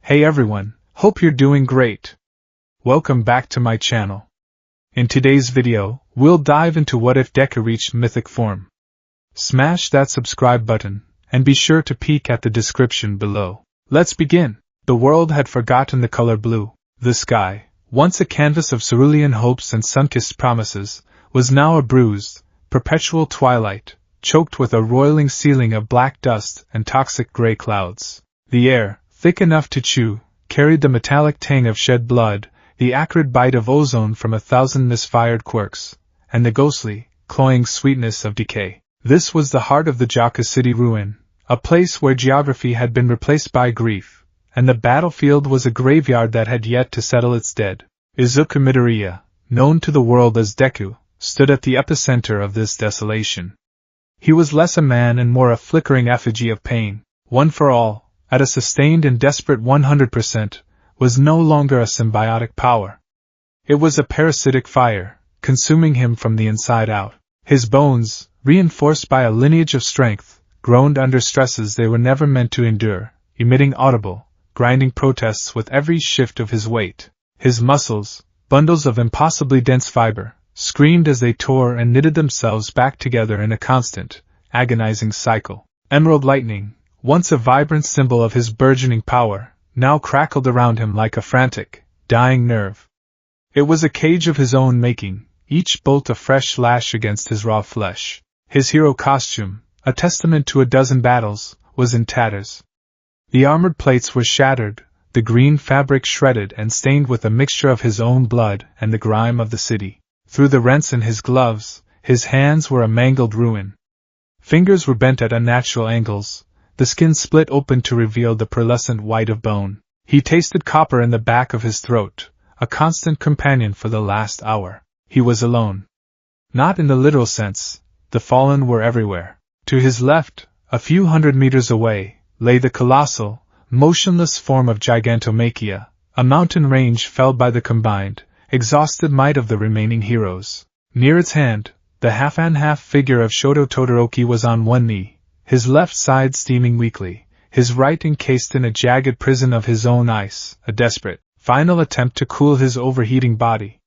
Hey everyone, hope you're doing great. Welcome back to my channel. In today's video, we'll dive into what if Deku reached mythic form. Smash that subscribe button, and be sure to peek at the description below. Let's begin. The world had forgotten the color blue. The sky, once a canvas of cerulean hopes and sun-kissed promises, was now a bruised, perpetual twilight, choked with a roiling ceiling of black dust and toxic gray clouds. The air, thick enough to chew, carried the metallic tang of shed blood, the acrid bite of ozone from 1,000 misfired quirks, and the ghostly, cloying sweetness of decay. This was the heart of the Jaka City ruin, a place where geography had been replaced by grief, and the battlefield was a graveyard that had yet to settle its dead. Izuku Midoriya, known to the world as Deku, stood at the epicenter of this desolation. He was less a man and more a flickering effigy of pain, one for all. At a sustained and desperate 100%, was no longer a symbiotic power. It was a parasitic fire, consuming him from the inside out. His bones, reinforced by a lineage of strength, groaned under stresses they were never meant to endure, emitting audible, grinding protests with every shift of his weight. His muscles, bundles of impossibly dense fiber, screamed as they tore and knitted themselves back together in a constant, agonizing cycle. Emerald lightning, once a vibrant symbol of his burgeoning power, now crackled around him like a frantic, dying nerve. It was a cage of his own making, each bolt a fresh lash against his raw flesh. His hero costume, a testament to a dozen battles, was in tatters. The armored plates were shattered, the green fabric shredded and stained with a mixture of his own blood and the grime of the city. Through the rents in his gloves, his hands were a mangled ruin. Fingers were bent at unnatural angles, the skin split open to reveal the pearlescent white of bone. He tasted copper in the back of his throat, a constant companion for the last hour. He was alone. Not in the literal sense, the fallen were everywhere. To his left, a few hundred meters away, lay the colossal, motionless form of Gigantomachia, a mountain range felled by the combined, exhausted might of the remaining heroes. Near its hand, the half-and-half figure of Shoto Todoroki was on one knee, his left side steaming weakly, his right encased in a jagged prison of his own ice, a desperate, final attempt to cool his overheating body.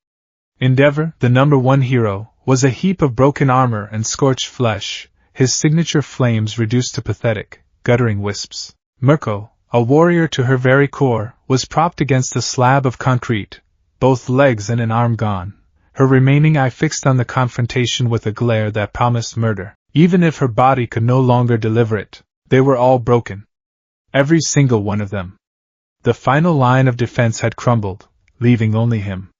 Endeavor, the number one hero, was a heap of broken armor and scorched flesh, his signature flames reduced to pathetic, guttering wisps. Mirko, a warrior to her very core, was propped against a slab of concrete, both legs and an arm gone, her remaining eye fixed on the confrontation with a glare that promised murder. Even if her body could no longer deliver it, they were all broken. Every single one of them. The final line of defense had crumbled, leaving only him.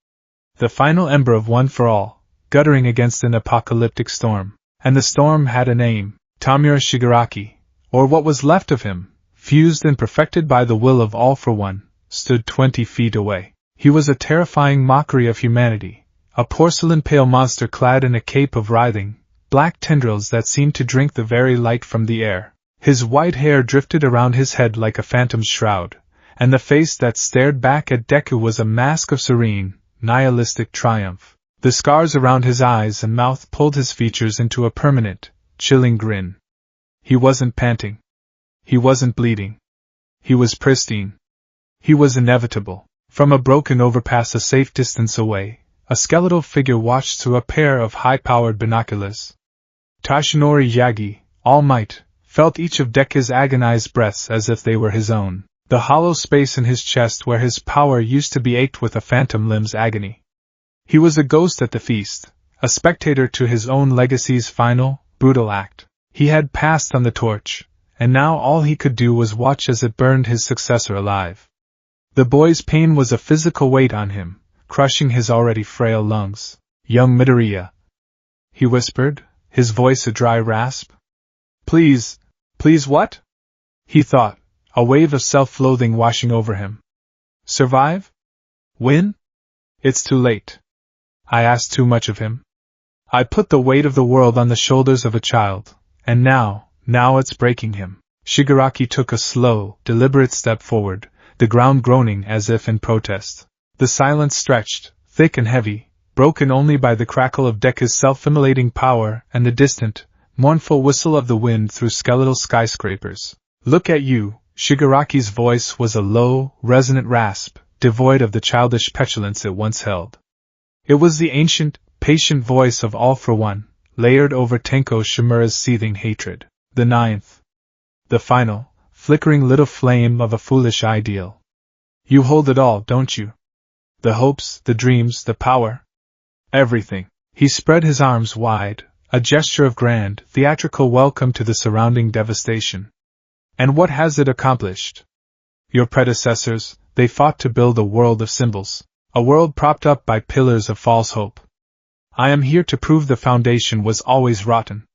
The final ember of one for all, guttering against an apocalyptic storm. And the storm had a name, Tamura Shigaraki, or what was left of him, fused and perfected by the will of all for one, stood 20 feet away. He was a terrifying mockery of humanity, a porcelain-pale monster clad in a cape of writhing, black tendrils that seemed to drink the very light from the air. His white hair drifted around his head like a phantom's shroud, and the face that stared back at Deku was a mask of serene, nihilistic triumph. The scars around his eyes and mouth pulled his features into a permanent, chilling grin. He wasn't panting. He wasn't bleeding. He was pristine. He was inevitable. From a broken overpass a safe distance away, a skeletal figure watched through a pair of high-powered binoculars. Tashinori Yagi, All Might, felt each of Deku's agonized breaths as if they were his own. The hollow space in his chest where his power used to be ached with a phantom limb's agony. He was a ghost at the feast, a spectator to his own legacy's final, brutal act. He had passed on the torch, and now all he could do was watch as it burned his successor alive. The boy's pain was a physical weight on him, crushing his already frail lungs. Young Midoriya, he whispered, his voice a dry rasp. Please what? He thought, a wave of self-loathing washing over him. Survive? Win? It's too late. I asked too much of him. I put the weight of the world on the shoulders of a child, and now it's breaking him. Shigaraki took a slow, deliberate step forward, the ground groaning as if in protest. The silence stretched, thick and heavy, broken only by the crackle of Deku's self-immolating power and the distant, mournful whistle of the wind through skeletal skyscrapers. Look at you, Shigaraki's voice was a low, resonant rasp, devoid of the childish petulance it once held. It was the ancient, patient voice of All for One, layered over Tenko Shimura's seething hatred. The ninth. The final, flickering little flame of a foolish ideal. You hold it all, don't you? The hopes, the dreams, the power. Everything. He spread his arms wide, a gesture of grand, theatrical welcome to the surrounding devastation. And what has it accomplished? Your predecessors, they fought to build a world of symbols, a world propped up by pillars of false hope. I am here to prove the foundation was always rotten.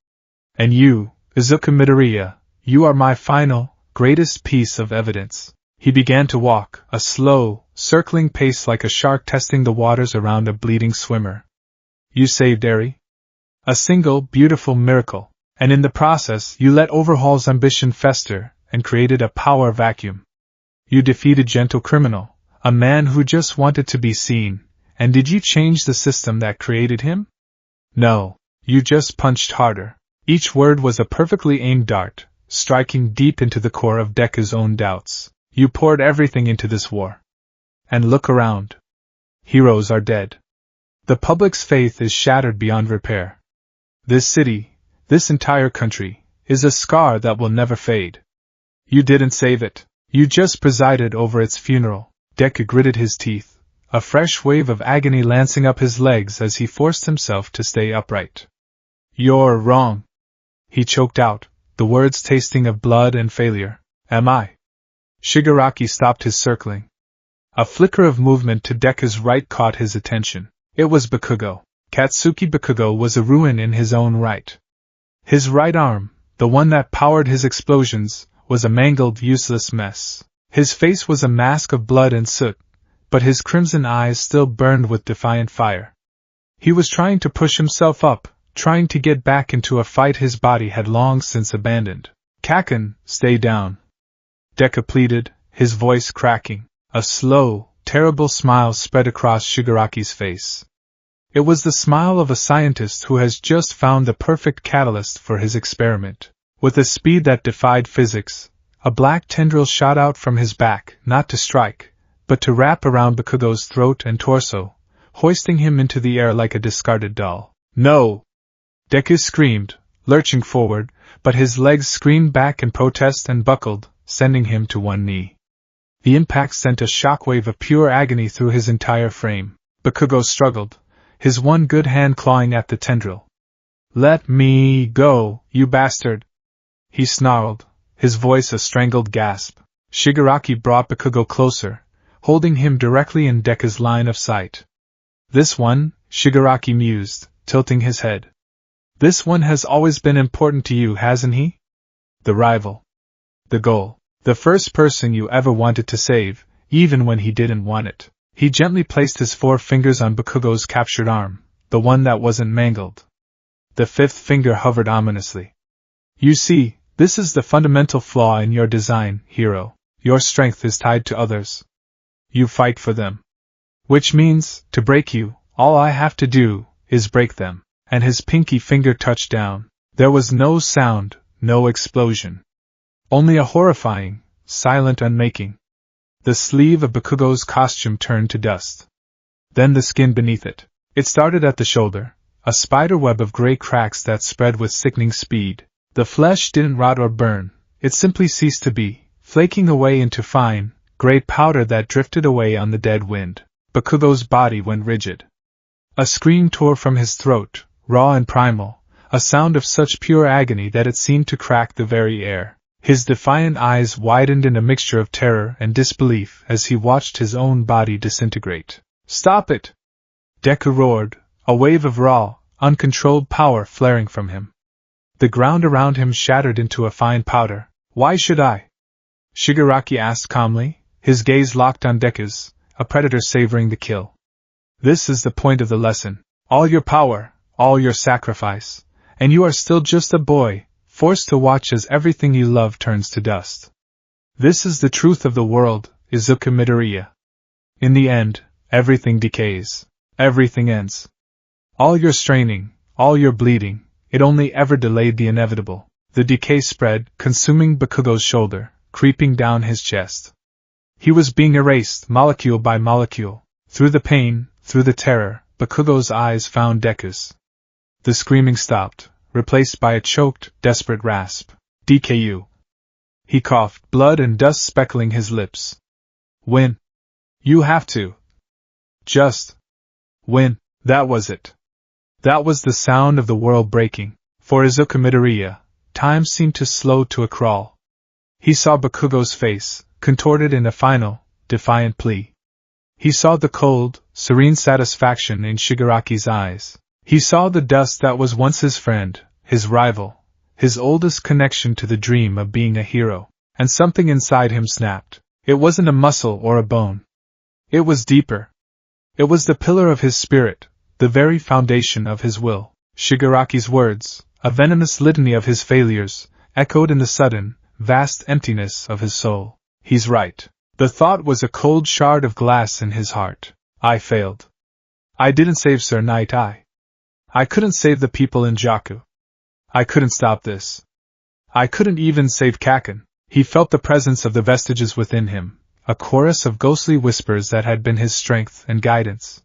And you, Izuku Midoriya, you are my final, greatest piece of evidence. He began to walk, a slow, circling pace like a shark testing the waters around a bleeding swimmer. You saved Eri? A single, beautiful miracle, and in the process you let Overhaul's ambition fester and created a power vacuum. You defeated Gentle Criminal, a man who just wanted to be seen, and did you change the system that created him? No, you just punched harder. Each word was a perfectly aimed dart, striking deep into the core of Deku's own doubts. You poured everything into this war. And look around. Heroes are dead. The public's faith is shattered beyond repair. This city, this entire country, is a scar that will never fade. You didn't save it. You just presided over its funeral. Deku gritted his teeth, a fresh wave of agony lancing up his legs as he forced himself to stay upright. You're wrong. He choked out, the words tasting of blood and failure. Am I? Shigaraki stopped his circling. A flicker of movement to Deku's right caught his attention. It was Bakugo. Katsuki Bakugo was a ruin in his own right. His right arm, the one that powered his explosions, was a mangled, useless mess. His face was a mask of blood and soot, but his crimson eyes still burned with defiant fire. He was trying to push himself up, trying to get back into a fight his body had long since abandoned. Kaken, stay down. Deku pleaded, his voice cracking. A slow, terrible smile spread across Shigaraki's face. It was the smile of a scientist who has just found the perfect catalyst for his experiment. With a speed that defied physics, a black tendril shot out from his back, not to strike, but to wrap around Bakugo's throat and torso, hoisting him into the air like a discarded doll. No! Deku screamed, lurching forward, but his legs screamed back in protest and buckled, sending him to one knee. The impact sent a shockwave of pure agony through his entire frame. Bakugo struggled, his one good hand clawing at the tendril. Let me go, you bastard! He snarled, his voice a strangled gasp. Shigaraki brought Bakugo closer, holding him directly in Deku's line of sight. This one, Shigaraki mused, tilting his head. This one has always been important to you, hasn't he? The rival. The goal. The first person you ever wanted to save, even when he didn't want it. He gently placed his 4 fingers on Bakugo's captured arm, the one that wasn't mangled. The 5th finger hovered ominously. You see, this is the fundamental flaw in your design, hero. Your strength is tied to others. You fight for them. Which means, to break you, all I have to do is break them. And his pinky finger touched down. There was no sound, no explosion. Only a horrifying, silent unmaking. The sleeve of Bakugo's costume turned to dust. Then the skin beneath it. It started at the shoulder, a spiderweb of gray cracks that spread with sickening speed. The flesh didn't rot or burn, it simply ceased to be, flaking away into fine, gray powder that drifted away on the dead wind. Bakugo's body went rigid. A scream tore from his throat, raw and primal, a sound of such pure agony that it seemed to crack the very air. His defiant eyes widened in a mixture of terror and disbelief as he watched his own body disintegrate. Stop it! Deku roared, a wave of raw, uncontrolled power flaring from him. The ground around him shattered into a fine powder. Why should I? Shigaraki asked calmly, his gaze locked on Deku's, a predator savoring the kill. This is the point of the lesson. All your power, all your sacrifice, and you are still just a boy, forced to watch as everything you love turns to dust. This is the truth of the world, Izuku Midoriya. In the end, everything decays. Everything ends. All your straining, all your bleeding, it only ever delayed the inevitable. The decay spread, consuming Bakugo's shoulder, creeping down his chest. He was being erased, molecule by molecule. Through the pain, through the terror, Bakugo's eyes found Deku's. The screaming stopped, replaced by a choked, desperate rasp. "DKU." He coughed, blood and dust speckling his lips. "Win. You have to. Just win." That was it. That was the sound of the world breaking. For Izuku Midoriya, time seemed to slow to a crawl. He saw Bakugo's face, contorted in a final, defiant plea. He saw the cold, serene satisfaction in Shigaraki's eyes. He saw the dust that was once his friend, his rival, his oldest connection to the dream of being a hero, and something inside him snapped. It wasn't a muscle or a bone. It was deeper. It was the pillar of his spirit, the very foundation of his will. Shigaraki's words, a venomous litany of his failures, echoed in the sudden, vast emptiness of his soul. He's right. The thought was a cold shard of glass in his heart. I failed. I didn't save Sir Night Eye. I couldn't save the people in Jakku. I couldn't stop this. I couldn't even save Kaken. He felt the presence of the vestiges within him, a chorus of ghostly whispers that had been his strength and guidance.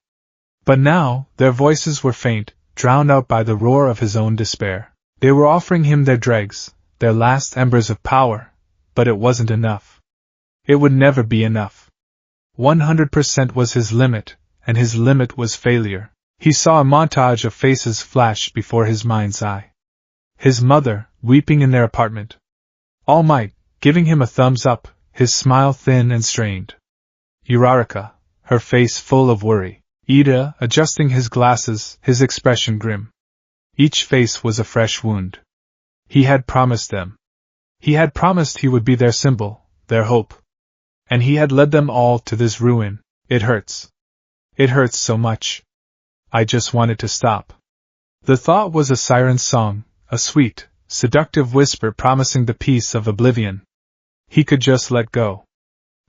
But now, their voices were faint, drowned out by the roar of his own despair. They were offering him their dregs, their last embers of power, but it wasn't enough. It would never be enough. 100% was his limit, and his limit was failure. He saw a montage of faces flash before his mind's eye. His mother, weeping in their apartment. All Might, giving him a thumbs up, his smile thin and strained. Uraraka, her face full of worry. Ida, adjusting his glasses, his expression grim. Each face was a fresh wound. He had promised them. He had promised he would be their symbol, their hope. And he had led them all to this ruin. It hurts. It hurts so much. I just wanted to stop. The thought was a siren's song, a sweet, seductive whisper promising the peace of oblivion. He could just let go.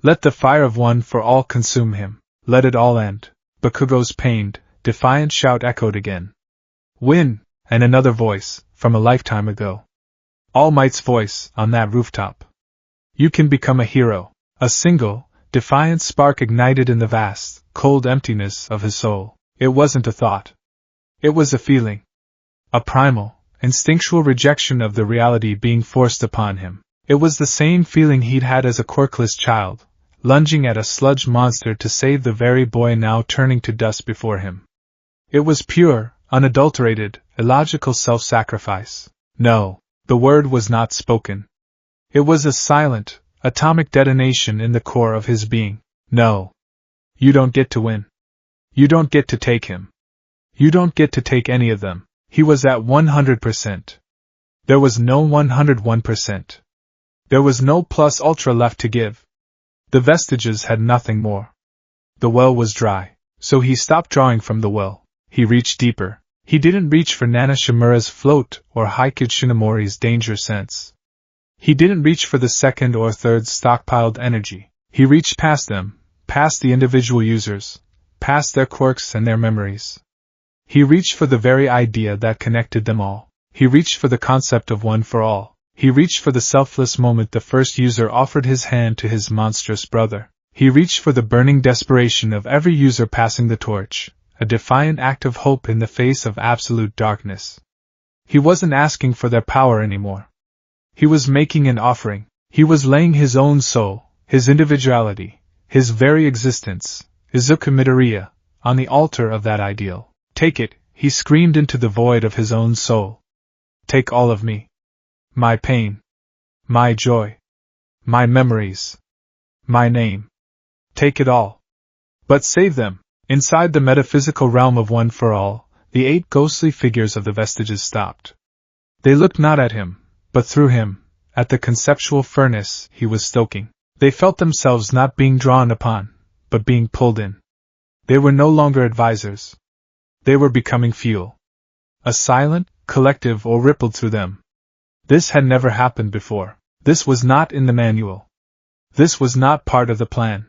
Let the fire of one for all consume him. Let it all end. Bakugo's pained, defiant shout echoed again. Win! And another voice, from a lifetime ago. All Might's voice, on that rooftop. You can become a hero. A single, defiant spark ignited in the vast, cold emptiness of his soul. It wasn't a thought. It was a feeling. A primal, instinctual rejection of the reality being forced upon him. It was the same feeling he'd had as a quirkless child, lunging at a sludge monster to save the very boy now turning to dust before him. It was pure, unadulterated, illogical self-sacrifice. No, the word was not spoken. It was a silent, atomic detonation in the core of his being. No. You don't get to win. You don't get to take him. You don't get to take any of them. He was at 100%. There was no 101%. There was no plus ultra left to give. The vestiges had nothing more. The well was dry, so he stopped drawing from the well. He reached deeper. He didn't reach for Nana Shimura's float or Haikid Shinomori's danger sense. He didn't reach for the second or third stockpiled energy. He reached past them, past the individual users, past their quirks and their memories. He reached for the very idea that connected them all. He reached for the concept of one for all. He reached for the selfless moment the first user offered his hand to his monstrous brother. He reached for the burning desperation of every user passing the torch, a defiant act of hope in the face of absolute darkness. He wasn't asking for their power anymore. He was making an offering. He was laying his own soul, his individuality, his very existence, Izuku Midoriya, on the altar of that ideal. Take it, he screamed into the void of his own soul. Take all of me. My pain. My joy. My memories. My name. Take it all. But save them. Inside the metaphysical realm of one for all, the 8 ghostly figures of the vestiges stopped. They looked not at him, but through him, at the conceptual furnace he was stoking. They felt themselves not being drawn upon, but being pulled in. They were no longer advisors. They were becoming fuel. A silent, collective oar rippled through them. This had never happened before. This was not in the manual. This was not part of the plan.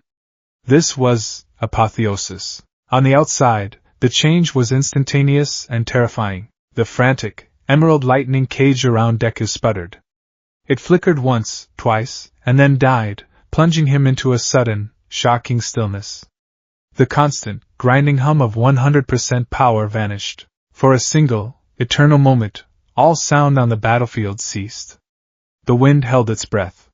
This was apotheosis. On the outside, the change was instantaneous and terrifying. The frantic, emerald lightning cage around Deku sputtered. It flickered once, twice, and then died, plunging him into a sudden, shocking stillness. The constant, grinding hum of 100% power vanished. For a single, eternal moment, all sound on the battlefield ceased. The wind held its breath.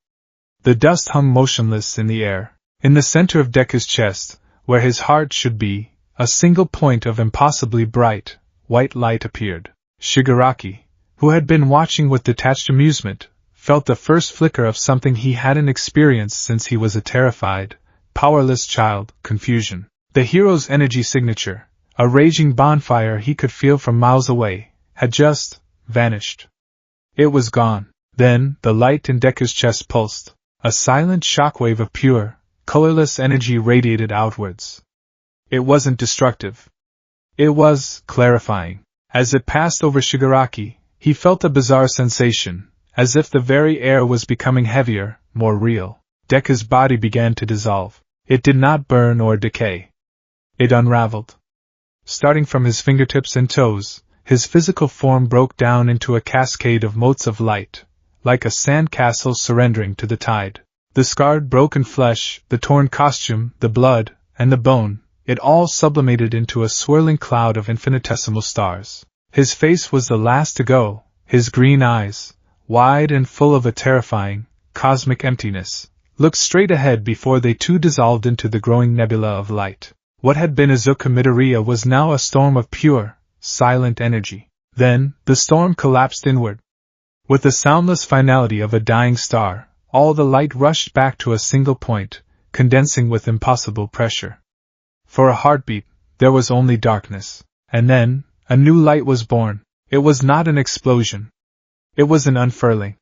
The dust hung motionless in the air. In the center of Deku's chest, where his heart should be, a single point of impossibly bright, white light appeared. Shigaraki, who had been watching with detached amusement, felt the first flicker of something he hadn't experienced since he was a terrified, powerless child: confusion. The hero's energy signature, a raging bonfire he could feel from miles away, had just vanished. It was gone. Then, the light in Deku's chest pulsed. A silent shockwave of pure, colorless energy radiated outwards. It wasn't destructive. It was clarifying. As it passed over Shigaraki, he felt a bizarre sensation, as if the very air was becoming heavier, more real. Deku's body began to dissolve. It did not burn or decay. It unraveled. Starting from his fingertips and toes, his physical form broke down into a cascade of motes of light, like a sandcastle surrendering to the tide. The scarred, broken flesh, the torn costume, the blood, and the bone, it all sublimated into a swirling cloud of infinitesimal stars. His face was the last to go, his green eyes, wide and full of a terrifying, cosmic emptiness, looked straight ahead before they too dissolved into the growing nebula of light. What had been Izuku Midoriya was now a storm of pure, silent energy. Then, the storm collapsed inward. With the soundless finality of a dying star, all the light rushed back to a single point, condensing with impossible pressure. For a heartbeat, there was only darkness. And then, a new light was born. It was not an explosion. It was an unfurling.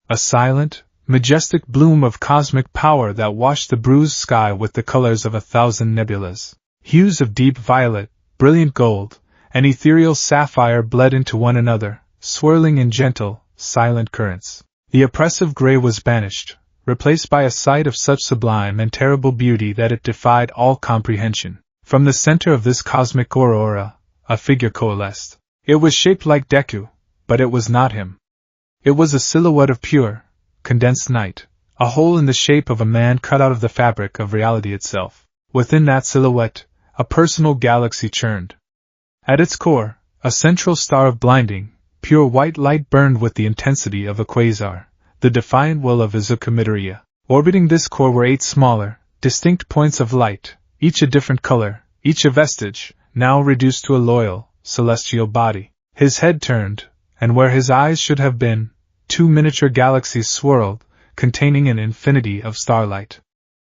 A silent, majestic bloom of cosmic power that washed the bruised sky with the colors of 1,000 nebulas. Hues of deep violet, brilliant gold, and ethereal sapphire bled into one another, swirling in gentle, silent currents. The oppressive gray was banished, replaced by a sight of such sublime and terrible beauty that it defied all comprehension. From the center of this cosmic aurora, a figure coalesced. It was shaped like Deku, but it was not him. It was a silhouette of pure, condensed night, a hole in the shape of a man cut out of the fabric of reality itself. Within that silhouette, a personal galaxy churned. At its core, a central star of blinding, pure white light burned with the intensity of a quasar, the defiant will of Izuku Midoriya. Orbiting this core were 8 smaller, distinct points of light, each a different color, each a vestige, now reduced to a loyal, celestial body. His head turned, and where his eyes should have been, 2 miniature galaxies swirled, containing an infinity of starlight.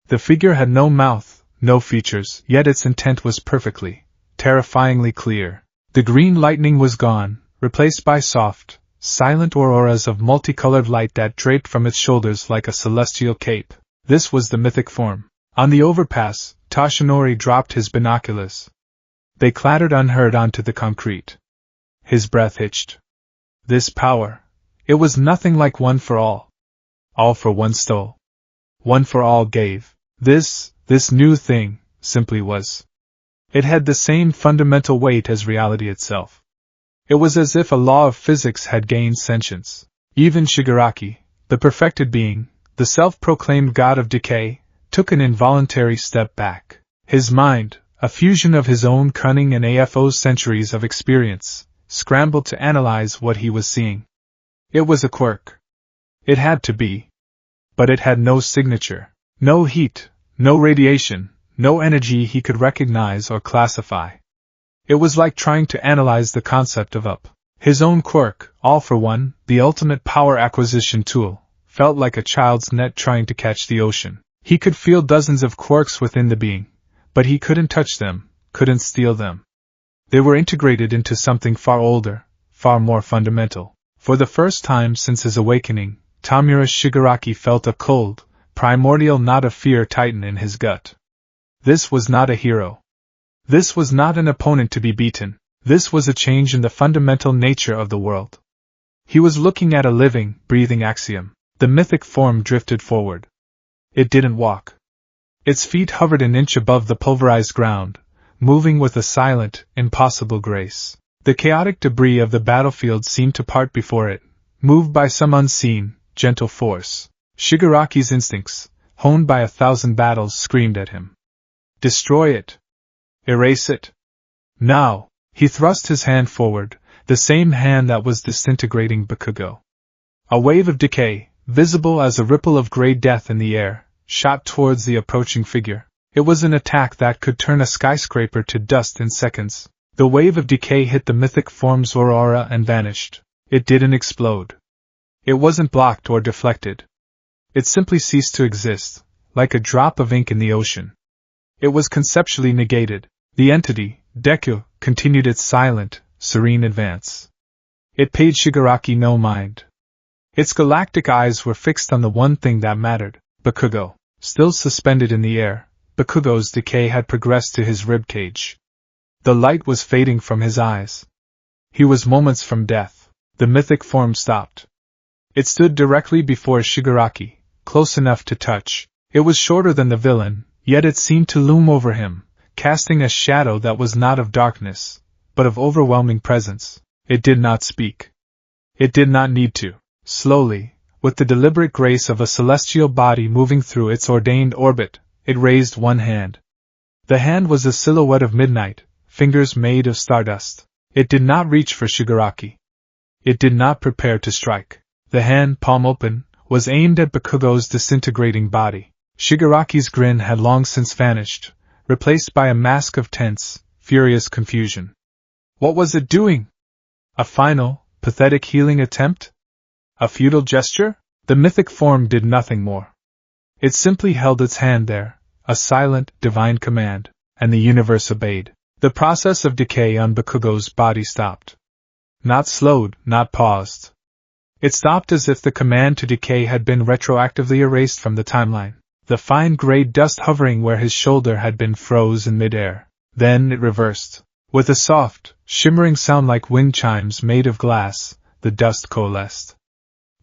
The figure had no mouth, no features, yet its intent was perfectly, terrifyingly clear. The green lightning was gone, replaced by soft, silent auroras of multicolored light that draped from its shoulders like a celestial cape. This was the mythic form. On the overpass, Toshinori dropped his binoculars. They clattered unheard onto the concrete. His breath hitched. This power, it was nothing like one for all. All for one stole. One for all gave. This new thing, simply was. It had the same fundamental weight as reality itself. It was as if a law of physics had gained sentience. Even Shigaraki, the perfected being, the self-proclaimed god of decay, took an involuntary step back. His mind, a fusion of his own cunning and AFO's centuries of experience, scrambled to analyze what he was seeing. It was a quirk. It had to be. But it had no signature, no heat, no radiation, no energy he could recognize or classify. It was like trying to analyze the concept of up. His own quirk, all for one, the ultimate power acquisition tool, felt like a child's net trying to catch the ocean. He could feel dozens of quirks within the being, but he couldn't touch them, couldn't steal them. They were integrated into something far older, far more fundamental. For the first time since his awakening, Tamura Shigaraki felt a cold, primordial knot of fear tighten in his gut. This was not a hero. This was not an opponent to be beaten. This was a change in the fundamental nature of the world. He was looking at a living, breathing axiom. The mythic form drifted forward. It didn't walk. Its feet hovered an inch above the pulverized ground, moving with a silent, impossible grace. The chaotic debris of the battlefield seemed to part before it, moved by some unseen, gentle force. Shigaraki's instincts, honed by 1,000 battles, screamed at him. Destroy it! Erase it! Now! He thrust his hand forward, the same hand that was disintegrating Bakugo. A wave of decay, visible as a ripple of grey death in the air, shot towards the approaching figure. It was an attack that could turn a skyscraper to dust in seconds. The wave of decay hit the mythic form's aura and vanished. It didn't explode. It wasn't blocked or deflected. It simply ceased to exist, like a drop of ink in the ocean. It was conceptually negated. The entity, Deku, continued its silent, serene advance. It paid Shigaraki no mind. Its galactic eyes were fixed on the one thing that mattered, Bakugo. Still suspended in the air, Bakugo's decay had progressed to his ribcage. The light was fading from his eyes. He was moments from death. The mythic form stopped. It stood directly before Shigaraki, close enough to touch. It was shorter than the villain, yet it seemed to loom over him, casting a shadow that was not of darkness, but of overwhelming presence. It did not speak. It did not need to. Slowly, with the deliberate grace of a celestial body moving through its ordained orbit, it raised one hand. The hand was a silhouette of midnight, fingers made of stardust. It did not reach for Shigaraki. It did not prepare to strike. The hand, palm open, was aimed at Bakugo's disintegrating body. Shigaraki's grin had long since vanished, replaced by a mask of tense, furious confusion. What was it doing? A final, pathetic healing attempt? A futile gesture? The mythic form did nothing more. It simply held its hand there, a silent, divine command, and the universe obeyed. The process of decay on Bakugo's body stopped. Not slowed, not paused. It stopped as if the command to decay had been retroactively erased from the timeline. The fine gray dust hovering where his shoulder had been froze in midair. Then it reversed. With a soft, shimmering sound like wind chimes made of glass, the dust coalesced.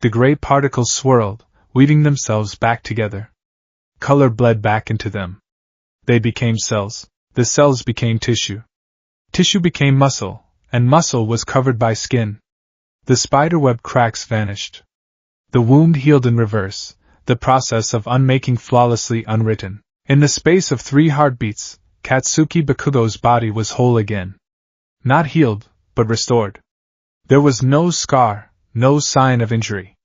The gray particles swirled, weaving themselves back together. Color bled back into them. They became cells. The cells became tissue. Tissue became muscle, and muscle was covered by skin. The spiderweb cracks vanished. The wound healed in reverse, the process of unmaking flawlessly unwritten. In the space of 3 heartbeats, Katsuki Bakugo's body was whole again. Not healed, but restored. There was no scar, no sign of injury.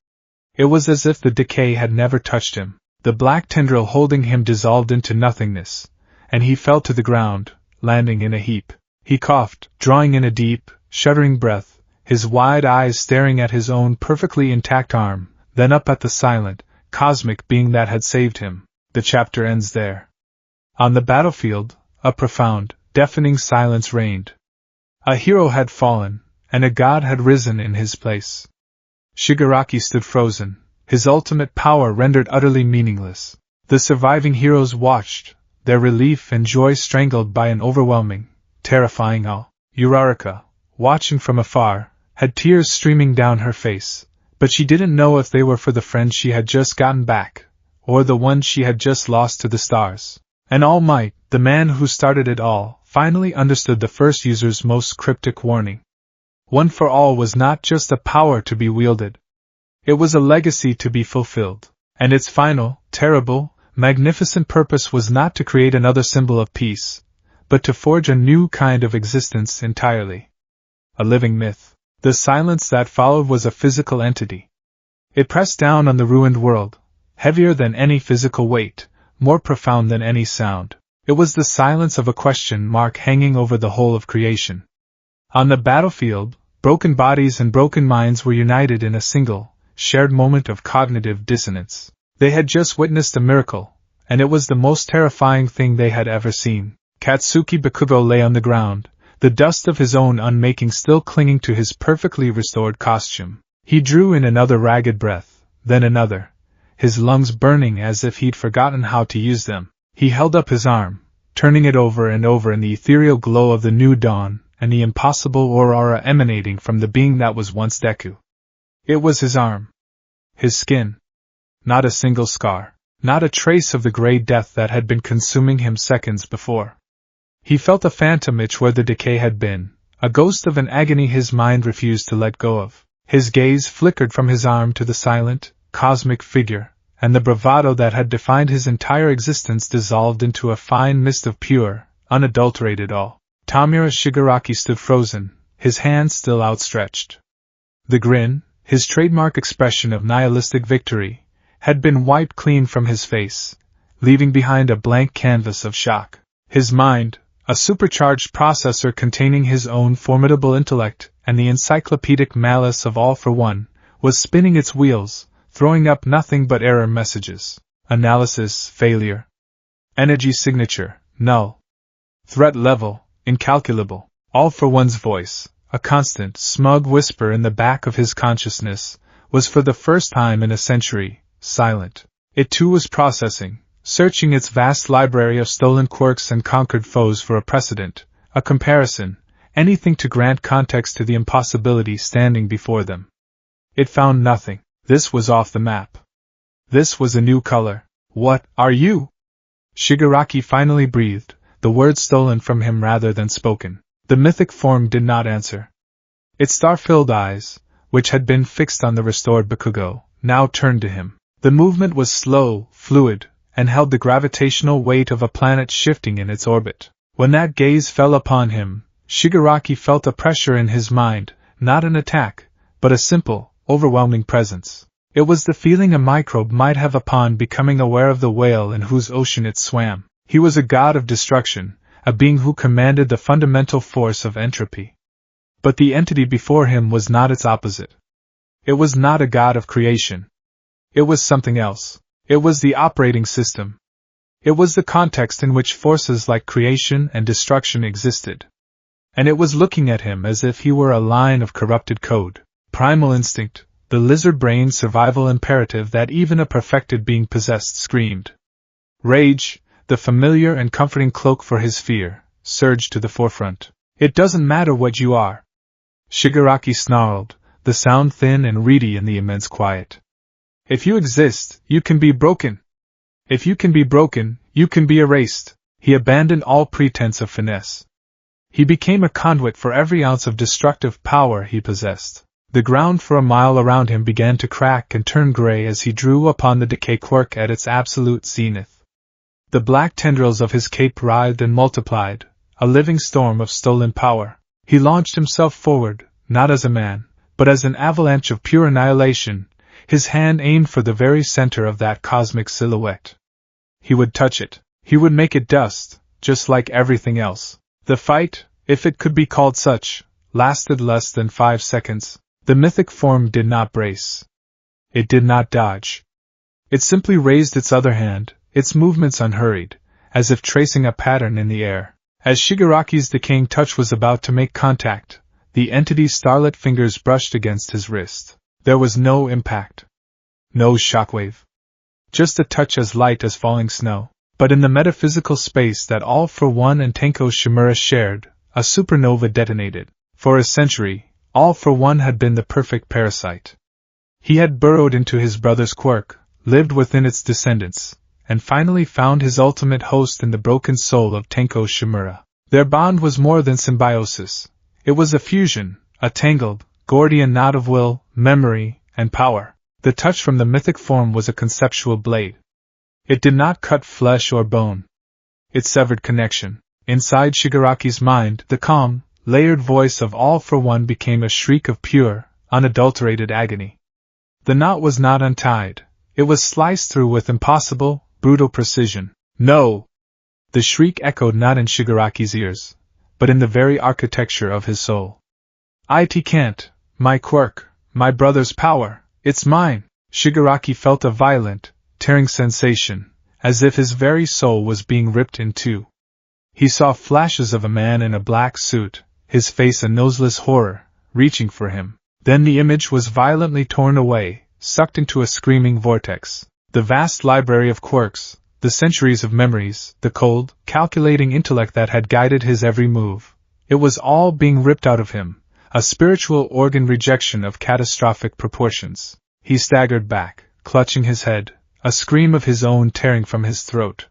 It was as if the decay had never touched him. The black tendril holding him dissolved into nothingness, and he fell to the ground, landing in a heap. He coughed, drawing in a deep, shuddering breath, his wide eyes staring at his own perfectly intact arm, then up at the silent, cosmic being that had saved him. The chapter ends there. On the battlefield, a profound, deafening silence reigned. A hero had fallen, and a god had risen in his place. Shigaraki stood frozen, his ultimate power rendered utterly meaningless. The surviving heroes watched, their relief and joy strangled by an overwhelming, terrifying awe. Uraraka, watching from afar, had tears streaming down her face, but she didn't know if they were for the friend she had just gotten back, or the one she had just lost to the stars. And All Might, the man who started it all, finally understood the first user's most cryptic warning. One for All was not just a power to be wielded. It was a legacy to be fulfilled, and its final, terrible, magnificent purpose was not to create another symbol of peace, but to forge a new kind of existence entirely. A living myth. The silence that followed was a physical entity. It pressed down on the ruined world, heavier than any physical weight, more profound than any sound. It was the silence of a question mark hanging over the whole of creation. On the battlefield, broken bodies and broken minds were united in a single, shared moment of cognitive dissonance. They had just witnessed a miracle, and it was the most terrifying thing they had ever seen. Katsuki Bakugo lay on the ground, the dust of his own unmaking still clinging to his perfectly restored costume. He drew in another ragged breath, then another, his lungs burning as if he'd forgotten how to use them. He held up his arm, turning it over and over in the ethereal glow of the new dawn, and the impossible aurora emanating from the being that was once Deku. It was his arm. His skin. Not a single scar. Not a trace of the gray death that had been consuming him seconds before. He felt a phantom itch where the decay had been, a ghost of an agony his mind refused to let go of. His gaze flickered from his arm to the silent, cosmic figure, and the bravado that had defined his entire existence dissolved into a fine mist of pure, unadulterated awe. Tamura Shigaraki stood frozen, his hands still outstretched. The grin, his trademark expression of nihilistic victory, had been wiped clean from his face, leaving behind a blank canvas of shock. His mind, a supercharged processor containing his own formidable intellect and the encyclopedic malice of All for One, was spinning its wheels, throwing up nothing but error messages. Analysis, failure. Energy signature, null. Threat level, incalculable. All for One's voice, a constant, smug whisper in the back of his consciousness, was for the first time in a century, silent. It too was processing, searching its vast library of stolen quirks and conquered foes for a precedent, a comparison, anything to grant context to the impossibility standing before them. It found nothing. This was off the map. This was a new color. What are you? Shigaraki finally breathed, the words stolen from him rather than spoken. The mythic form did not answer. Its star-filled eyes, which had been fixed on the restored Bakugo, now turned to him. The movement was slow, fluid, and held the gravitational weight of a planet shifting in its orbit. When that gaze fell upon him, Shigaraki felt a pressure in his mind, not an attack, but a simple, overwhelming presence. It was the feeling a microbe might have upon becoming aware of the whale in whose ocean it swam. He was a god of destruction, a being who commanded the fundamental force of entropy. But the entity before him was not its opposite. It was not a god of creation. It was something else. It was the operating system. It was the context in which forces like creation and destruction existed. And it was looking at him as if he were a line of corrupted code. Primal instinct, the lizard-brained survival imperative that even a perfected being possessed, screamed. Rage, the familiar and comforting cloak for his fear, surged to the forefront. It doesn't matter what you are. Shigaraki snarled, the sound thin and reedy in the immense quiet. If you exist, you can be broken. If you can be broken, you can be erased. He abandoned all pretense of finesse. He became a conduit for every ounce of destructive power he possessed. The ground for a mile around him began to crack and turn gray as he drew upon the decay quirk at its absolute zenith. The black tendrils of his cape writhed and multiplied, a living storm of stolen power. He launched himself forward, not as a man, but as an avalanche of pure annihilation, his hand aimed for the very center of that cosmic silhouette. He would touch it. He would make it dust, just like everything else. The fight, if it could be called such, lasted less than 5 seconds. The mythic form did not brace. It did not dodge. It simply raised its other hand, its movements unhurried, as if tracing a pattern in the air. As Shigaraki's decaying touch was about to make contact, the entity's starlit fingers brushed against his wrist. There was no impact. No shockwave. Just a touch as light as falling snow. But in the metaphysical space that All for One and Tenko Shimura shared, a supernova detonated. For a century, All for One had been the perfect parasite. He had burrowed into his brother's quirk, lived within its descendants, and finally found his ultimate host in the broken soul of Tenko Shimura. Their bond was more than symbiosis. It was a fusion, a tangled, Gordian knot of will, memory, and power. The touch from the mythic form was a conceptual blade. It did not cut flesh or bone. It severed connection. Inside Shigaraki's mind, the calm, layered voice of All for One became a shriek of pure, unadulterated agony. The knot was not untied. It was sliced through with impossible, brutal precision. No! The shriek echoed not in Shigaraki's ears, but in the very architecture of his soul. It can't. My quirk, my brother's power, it's mine! Shigaraki felt a violent, tearing sensation, as if his very soul was being ripped in two. He saw flashes of a man in a black suit, his face a noseless horror, reaching for him. Then the image was violently torn away, sucked into a screaming vortex. The vast library of quirks, the centuries of memories, the cold, calculating intellect that had guided his every move. It was all being ripped out of him, a spiritual organ rejection of catastrophic proportions. He staggered back, clutching his head, a scream of his own tearing from his throat.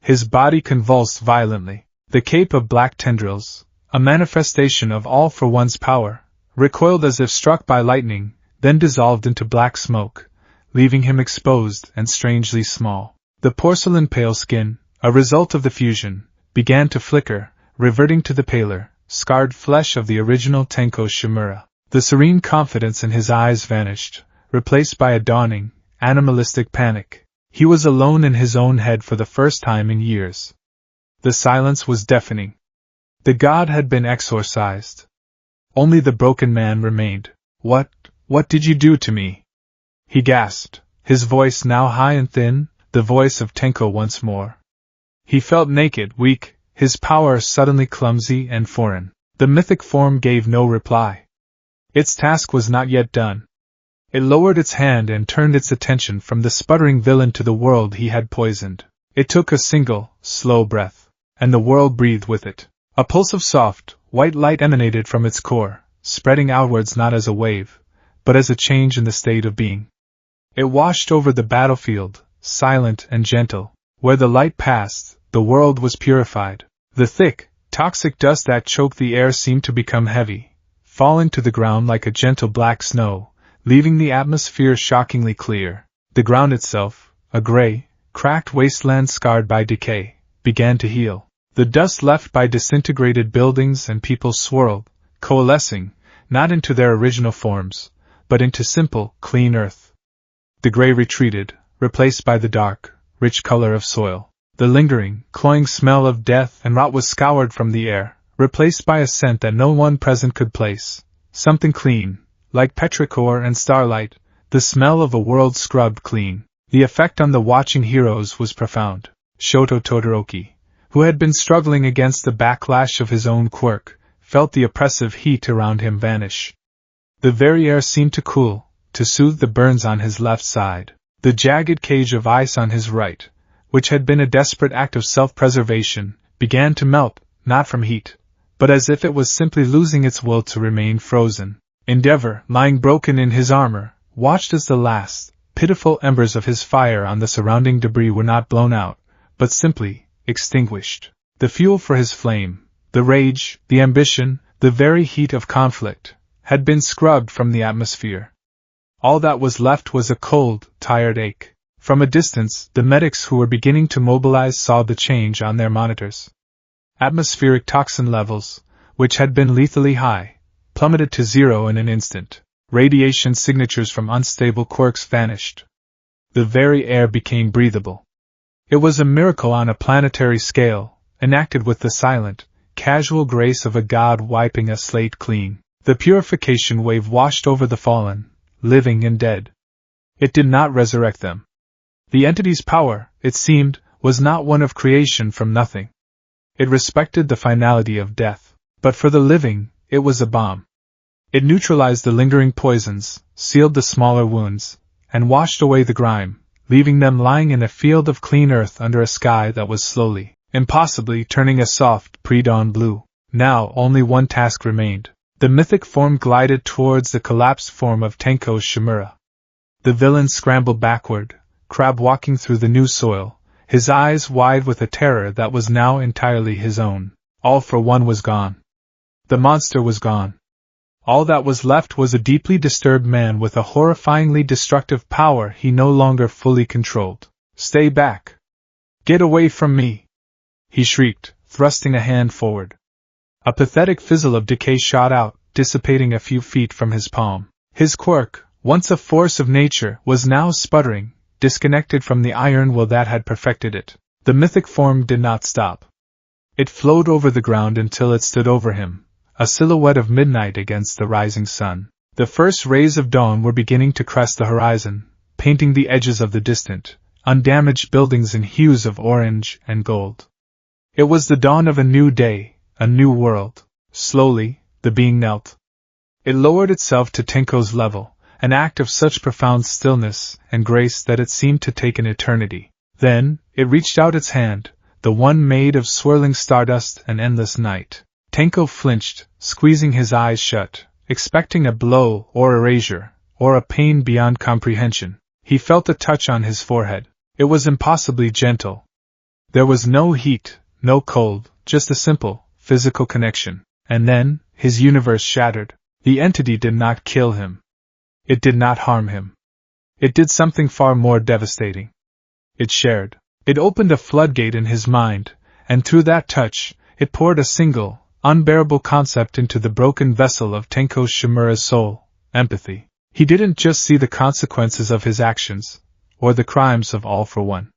His body convulsed violently. The cape of black tendrils, a manifestation of All for One's power, recoiled as if struck by lightning, then dissolved into black smoke, leaving him exposed and strangely small. The porcelain pale skin, a result of the fusion, began to flicker, reverting to the paler, scarred flesh of the original Tenko Shimura. The serene confidence in his eyes vanished, replaced by a dawning, animalistic panic. He was alone in his own head for the first time in years. The silence was deafening. The god had been exorcised. Only the broken man remained. What did you do to me?" he gasped, his voice now high and thin, the voice of Tenko once more. He felt naked, weak, his power suddenly clumsy and foreign. The mythic form gave no reply. Its task was not yet done. It lowered its hand and turned its attention from the sputtering villain to the world he had poisoned. It took a single, slow breath, and the world breathed with it. A pulse of soft, white light emanated from its core, spreading outwards not as a wave, but as a change in the state of being. It washed over the battlefield, silent and gentle. Where the light passed, the world was purified. The thick, toxic dust that choked the air seemed to become heavy, falling to the ground like a gentle black snow, leaving the atmosphere shockingly clear. The ground itself, a gray, cracked wasteland scarred by decay, began to heal. The dust left by disintegrated buildings and people swirled, coalescing, not into their original forms, but into simple, clean earth. The gray retreated, replaced by the dark, rich color of soil. The lingering, cloying smell of death and rot was scoured from the air, replaced by a scent that no one present could place. Something clean, like petrichor and starlight, the smell of a world scrubbed clean. The effect on the watching heroes was profound. Shoto Todoroki, who had been struggling against the backlash of his own quirk, felt the oppressive heat around him vanish. The very air seemed to cool, to soothe the burns on his left side. The jagged cage of ice on his right, which had been a desperate act of self-preservation, began to melt, not from heat, but as if it was simply losing its will to remain frozen. Endeavor, lying broken in his armor, watched as the last, pitiful embers of his fire on the surrounding debris were not blown out, but simply extinguished. The fuel for his flame, the rage, the ambition, the very heat of conflict, had been scrubbed from the atmosphere. All that was left was a cold, tired ache. From a distance, the medics who were beginning to mobilize saw the change on their monitors. Atmospheric toxin levels, which had been lethally high, plummeted to zero in an instant. Radiation signatures from unstable quirks vanished. The very air became breathable. It was a miracle on a planetary scale, enacted with the silent, casual grace of a god wiping a slate clean. The purification wave washed over the fallen, living and dead. It did not resurrect them. The entity's power, it seemed, was not one of creation from nothing. It respected the finality of death. But for the living, it was a balm. It neutralized the lingering poisons, sealed the smaller wounds, and washed away the grime, leaving them lying in a field of clean earth under a sky that was slowly, impossibly turning a soft, pre-dawn blue. Now only one task remained. The mythic form glided towards the collapsed form of Tenko Shimura. The villain scrambled backward, crab walking through the new soil, his eyes wide with a terror that was now entirely his own. All for one was gone. The monster was gone. All that was left was a deeply disturbed man with a horrifyingly destructive power he no longer fully controlled. "Stay back! Get away from me!" he shrieked, thrusting a hand forward. A pathetic fizzle of decay shot out, dissipating a few feet from his palm. His quirk, once a force of nature, was now sputtering, disconnected from the iron will that had perfected it. The mythic form did not stop. It flowed over the ground until it stood over him, a silhouette of midnight against the rising sun. The first rays of dawn were beginning to crest the horizon, painting the edges of the distant, undamaged buildings in hues of orange and gold. It was the dawn of a new day, a new world. Slowly, the being knelt. It lowered itself to Tenko's level, an act of such profound stillness and grace that it seemed to take an eternity. Then, it reached out its hand, the one made of swirling stardust and endless night. Tenko flinched, squeezing his eyes shut, expecting a blow or erasure, or a pain beyond comprehension. He felt a touch on his forehead. It was impossibly gentle. There was no heat, no cold, just a simple, physical connection. And then, his universe shattered. The entity did not kill him. It did not harm him. It did something far more devastating. It shared. It opened a floodgate in his mind, and through that touch, it poured a single, unbearable concept into the broken vessel of Tenko Shimura's soul: empathy. He didn't just see the consequences of his actions, or the crimes of All for One.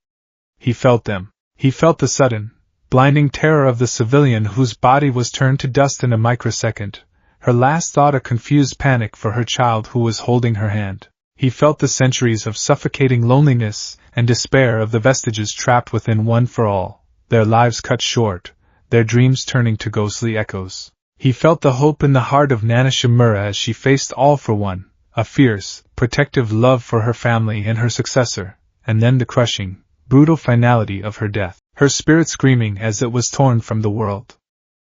He felt them. He felt the sudden, blinding terror of the civilian whose body was turned to dust in a microsecond, her last thought a confused panic for her child who was holding her hand. He felt the centuries of suffocating loneliness and despair of the vestiges trapped within One for All, their lives cut short, their dreams turning to ghostly echoes. He felt the hope in the heart of Nana Shimura as she faced All for One, a fierce, protective love for her family and her successor, and then the crushing, brutal finality of her death, her spirit screaming as it was torn from the world.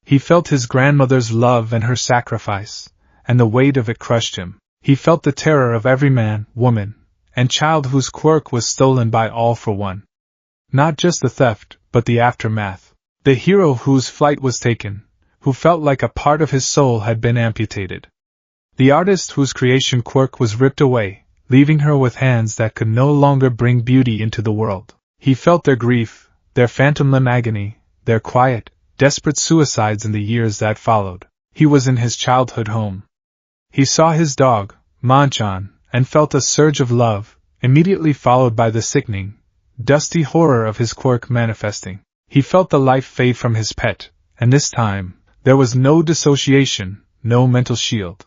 He felt his grandmother's love and her sacrifice, and the weight of it crushed him. He felt the terror of every man, woman, and child whose quirk was stolen by All for One. Not just the theft, but the aftermath. The hero whose flight was taken, who felt like a part of his soul had been amputated. The artist whose creation quirk was ripped away, leaving her with hands that could no longer bring beauty into the world. He felt their grief, their phantom limb agony, their quiet, desperate suicides in the years that followed. He was in his childhood home. He saw his dog, Manchan, and felt a surge of love, immediately followed by the sickening, dusty horror of his quirk manifesting. He felt the life fade from his pet, and this time, there was no dissociation, no mental shield.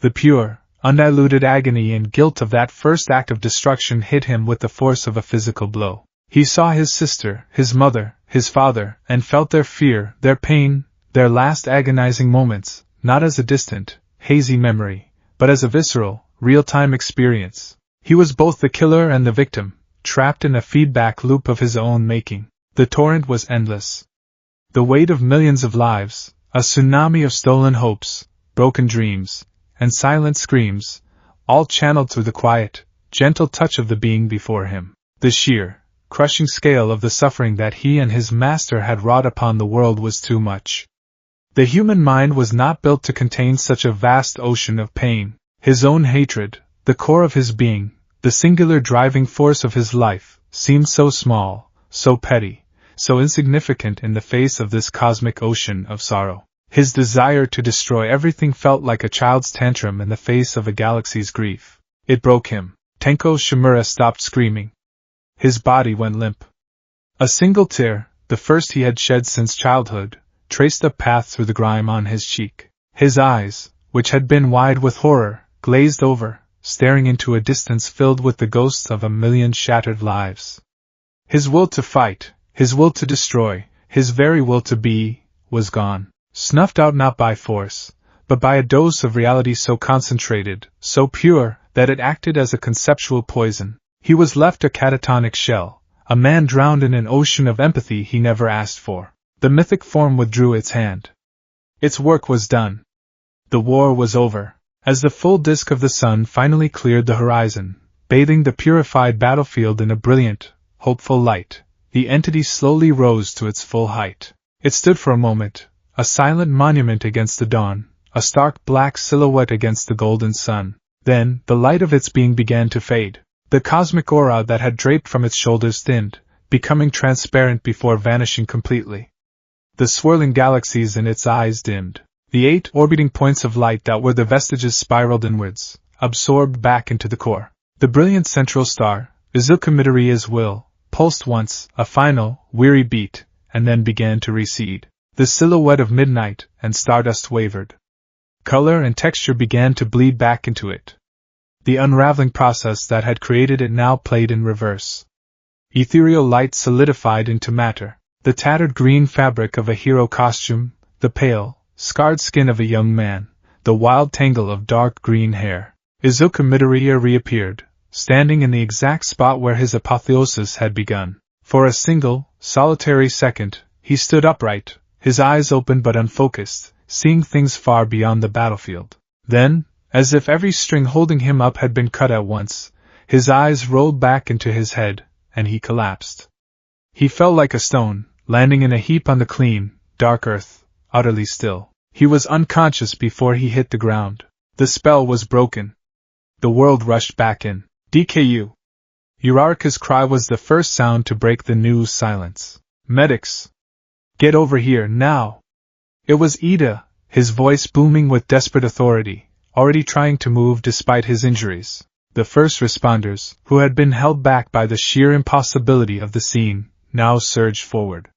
The pure, undiluted agony and guilt of that first act of destruction hit him with the force of a physical blow. He saw his sister, his mother, his father, and felt their fear, their pain, their last agonizing moments, not as a distant, hazy memory, but as a visceral, real-time experience. He was both the killer and the victim, trapped in a feedback loop of his own making. The torrent was endless. The weight of millions of lives, a tsunami of stolen hopes, broken dreams, and silent screams, all channeled through the quiet, gentle touch of the being before him. The sheer, crushing scale of the suffering that he and his master had wrought upon the world was too much. The human mind was not built to contain such a vast ocean of pain. His own hatred, the core of his being, the singular driving force of his life, seemed so small, so petty, so insignificant in the face of this cosmic ocean of sorrow. His desire to destroy everything felt like a child's tantrum in the face of a galaxy's grief. It broke him. Tenko Shimura stopped screaming. His body went limp. A single tear, the first he had shed since childhood, traced a path through the grime on his cheek. His eyes, which had been wide with horror, glazed over, staring into a distance filled with the ghosts of a million shattered lives. His will to fight, his will to destroy, his very will to be, was gone, snuffed out not by force, but by a dose of reality so concentrated, so pure, that it acted as a conceptual poison. He was left a catatonic shell, a man drowned in an ocean of empathy he never asked for. The mythic form withdrew its hand. Its work was done. The war was over. As the full disk of the sun finally cleared the horizon, bathing the purified battlefield in a brilliant, hopeful light, the entity slowly rose to its full height. It stood for a moment, a silent monument against the dawn, a stark black silhouette against the golden sun. Then, the light of its being began to fade. The cosmic aura that had draped from its shoulders thinned, becoming transparent before vanishing completely. The swirling galaxies in its eyes dimmed. The 8 orbiting points of light that were the vestiges spiraled inwards, absorbed back into the core. The brilliant central star, Izuku Midoriya's will, pulsed once, a final, weary beat, and then began to recede. The silhouette of midnight and stardust wavered. Color and texture began to bleed back into it. The unraveling process that had created it now played in reverse. Ethereal light solidified into matter. The tattered green fabric of a hero costume, the pale, scarred skin of a young man, the wild tangle of dark green hair. Izuku Midoriya reappeared, standing in the exact spot where his apotheosis had begun. For a single, solitary second, he stood upright, his eyes open but unfocused, seeing things far beyond the battlefield. Then, as if every string holding him up had been cut at once, his eyes rolled back into his head, and he collapsed. He fell like a stone, landing in a heap on the clean, dark earth, utterly still. He was unconscious before he hit the ground. The spell was broken. The world rushed back in. DKU. Uraraka's cry was the first sound to break the news silence. Medics! Get over here, now! It was Ida, his voice booming with desperate authority, already trying to move despite his injuries. The first responders, who had been held back by the sheer impossibility of the scene, now surged forward.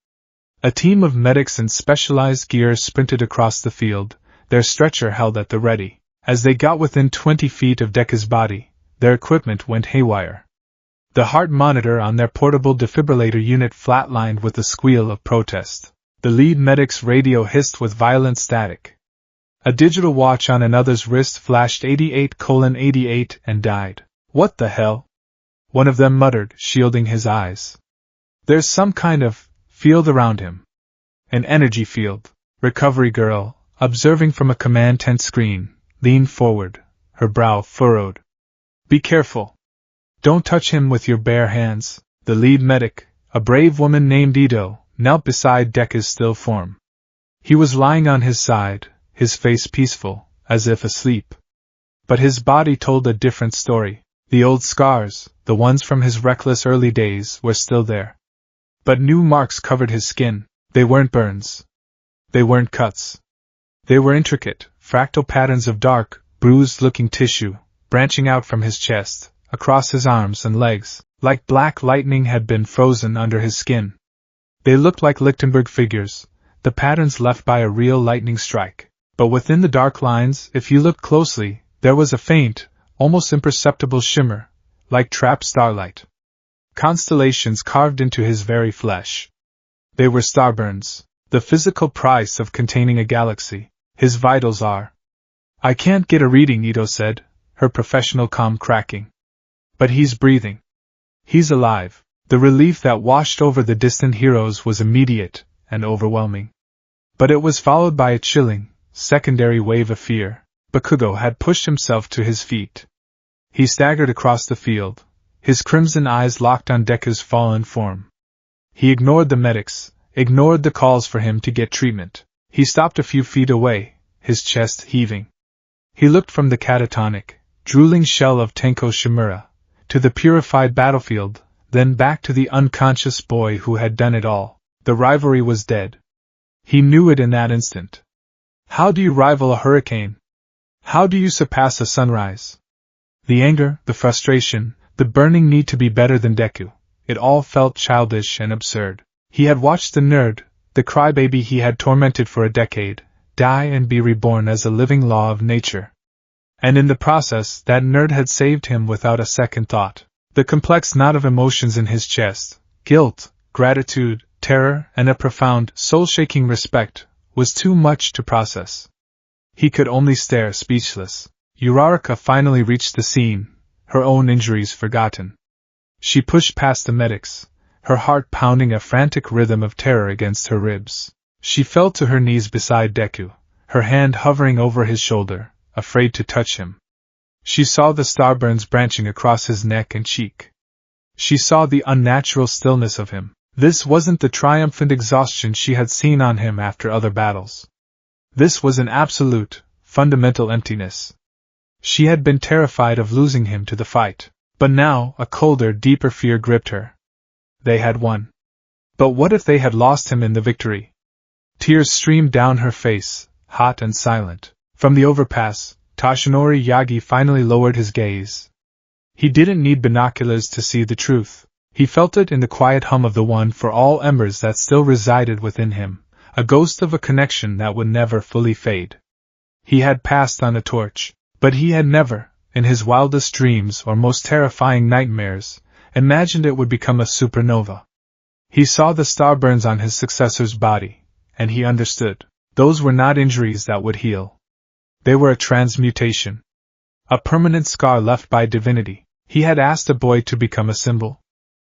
A team of medics in specialized gear sprinted across the field, their stretcher held at the ready. As they got within 20 feet of Deku's body, their equipment went haywire. The heart monitor on their portable defibrillator unit flatlined with a squeal of protest. The lead medic's radio hissed with violent static. A digital watch on another's wrist flashed 88:88 and died. What the hell? One of them muttered, shielding his eyes. There's some kind of field around him. An energy field. Recovery girl, observing from a command tent screen, leaned forward, her brow furrowed. Be careful. Don't touch him with your bare hands. The lead medic, a brave woman named Ito, knelt beside Deku's still form. He was lying on his side, his face peaceful, as if asleep. But his body told a different story. The old scars, the ones from his reckless early days, were still there. But new marks covered his skin. They weren't burns. They weren't cuts. They were intricate, fractal patterns of dark, bruised-looking tissue, branching out from his chest, across his arms and legs, like black lightning had been frozen under his skin. They looked like Lichtenberg figures, the patterns left by a real lightning strike. But within the dark lines, if you looked closely, there was a faint, almost imperceptible shimmer, like trapped starlight. Constellations carved into his very flesh. They were starburns, the physical price of containing a galaxy. His vitals are. I can't get a reading, Ito said, her professional calm cracking. But he's breathing. He's alive. The relief that washed over the distant heroes was immediate and overwhelming. But it was followed by a chilling, secondary wave of fear. Bakugo had pushed himself to his feet. He staggered across the field, his crimson eyes locked on Deku's fallen form. He ignored the medics, ignored the calls for him to get treatment. He stopped a few feet away, his chest heaving. He looked from the catatonic, drooling shell of Tenko Shimura, to the purified battlefield, then back to the unconscious boy who had done it all. The rivalry was dead. He knew it in that instant. How do you rival a hurricane? How do you surpass a sunrise? The anger, the frustration, the burning need to be better than Deku, it all felt childish and absurd. He had watched the nerd, the crybaby he had tormented for a decade, die and be reborn as a living law of nature. And in the process, that nerd had saved him without a second thought. The complex knot of emotions in his chest, guilt, gratitude, terror, and a profound, soul-shaking respect, was too much to process. He could only stare speechless. Uraraka finally reached the scene, her own injuries forgotten. She pushed past the medics, her heart pounding a frantic rhythm of terror against her ribs. She fell to her knees beside Deku, her hand hovering over his shoulder, afraid to touch him. She saw the starburns branching across his neck and cheek. She saw the unnatural stillness of him. This wasn't the triumphant exhaustion she had seen on him after other battles. This was an absolute, fundamental emptiness. She had been terrified of losing him to the fight, but now a colder, deeper fear gripped her. They had won. But what if they had lost him in the victory? Tears streamed down her face, hot and silent. From the overpass, Toshinori Yagi finally lowered his gaze. He didn't need binoculars to see the truth. He felt it in the quiet hum of the one for all embers that still resided within him, a ghost of a connection that would never fully fade. He had passed on a torch, but he had never, in his wildest dreams or most terrifying nightmares, imagined it would become a supernova. He saw the starburns on his successor's body, and he understood. Those were not injuries that would heal. They were a transmutation. A permanent scar left by divinity. He had asked a boy to become a symbol.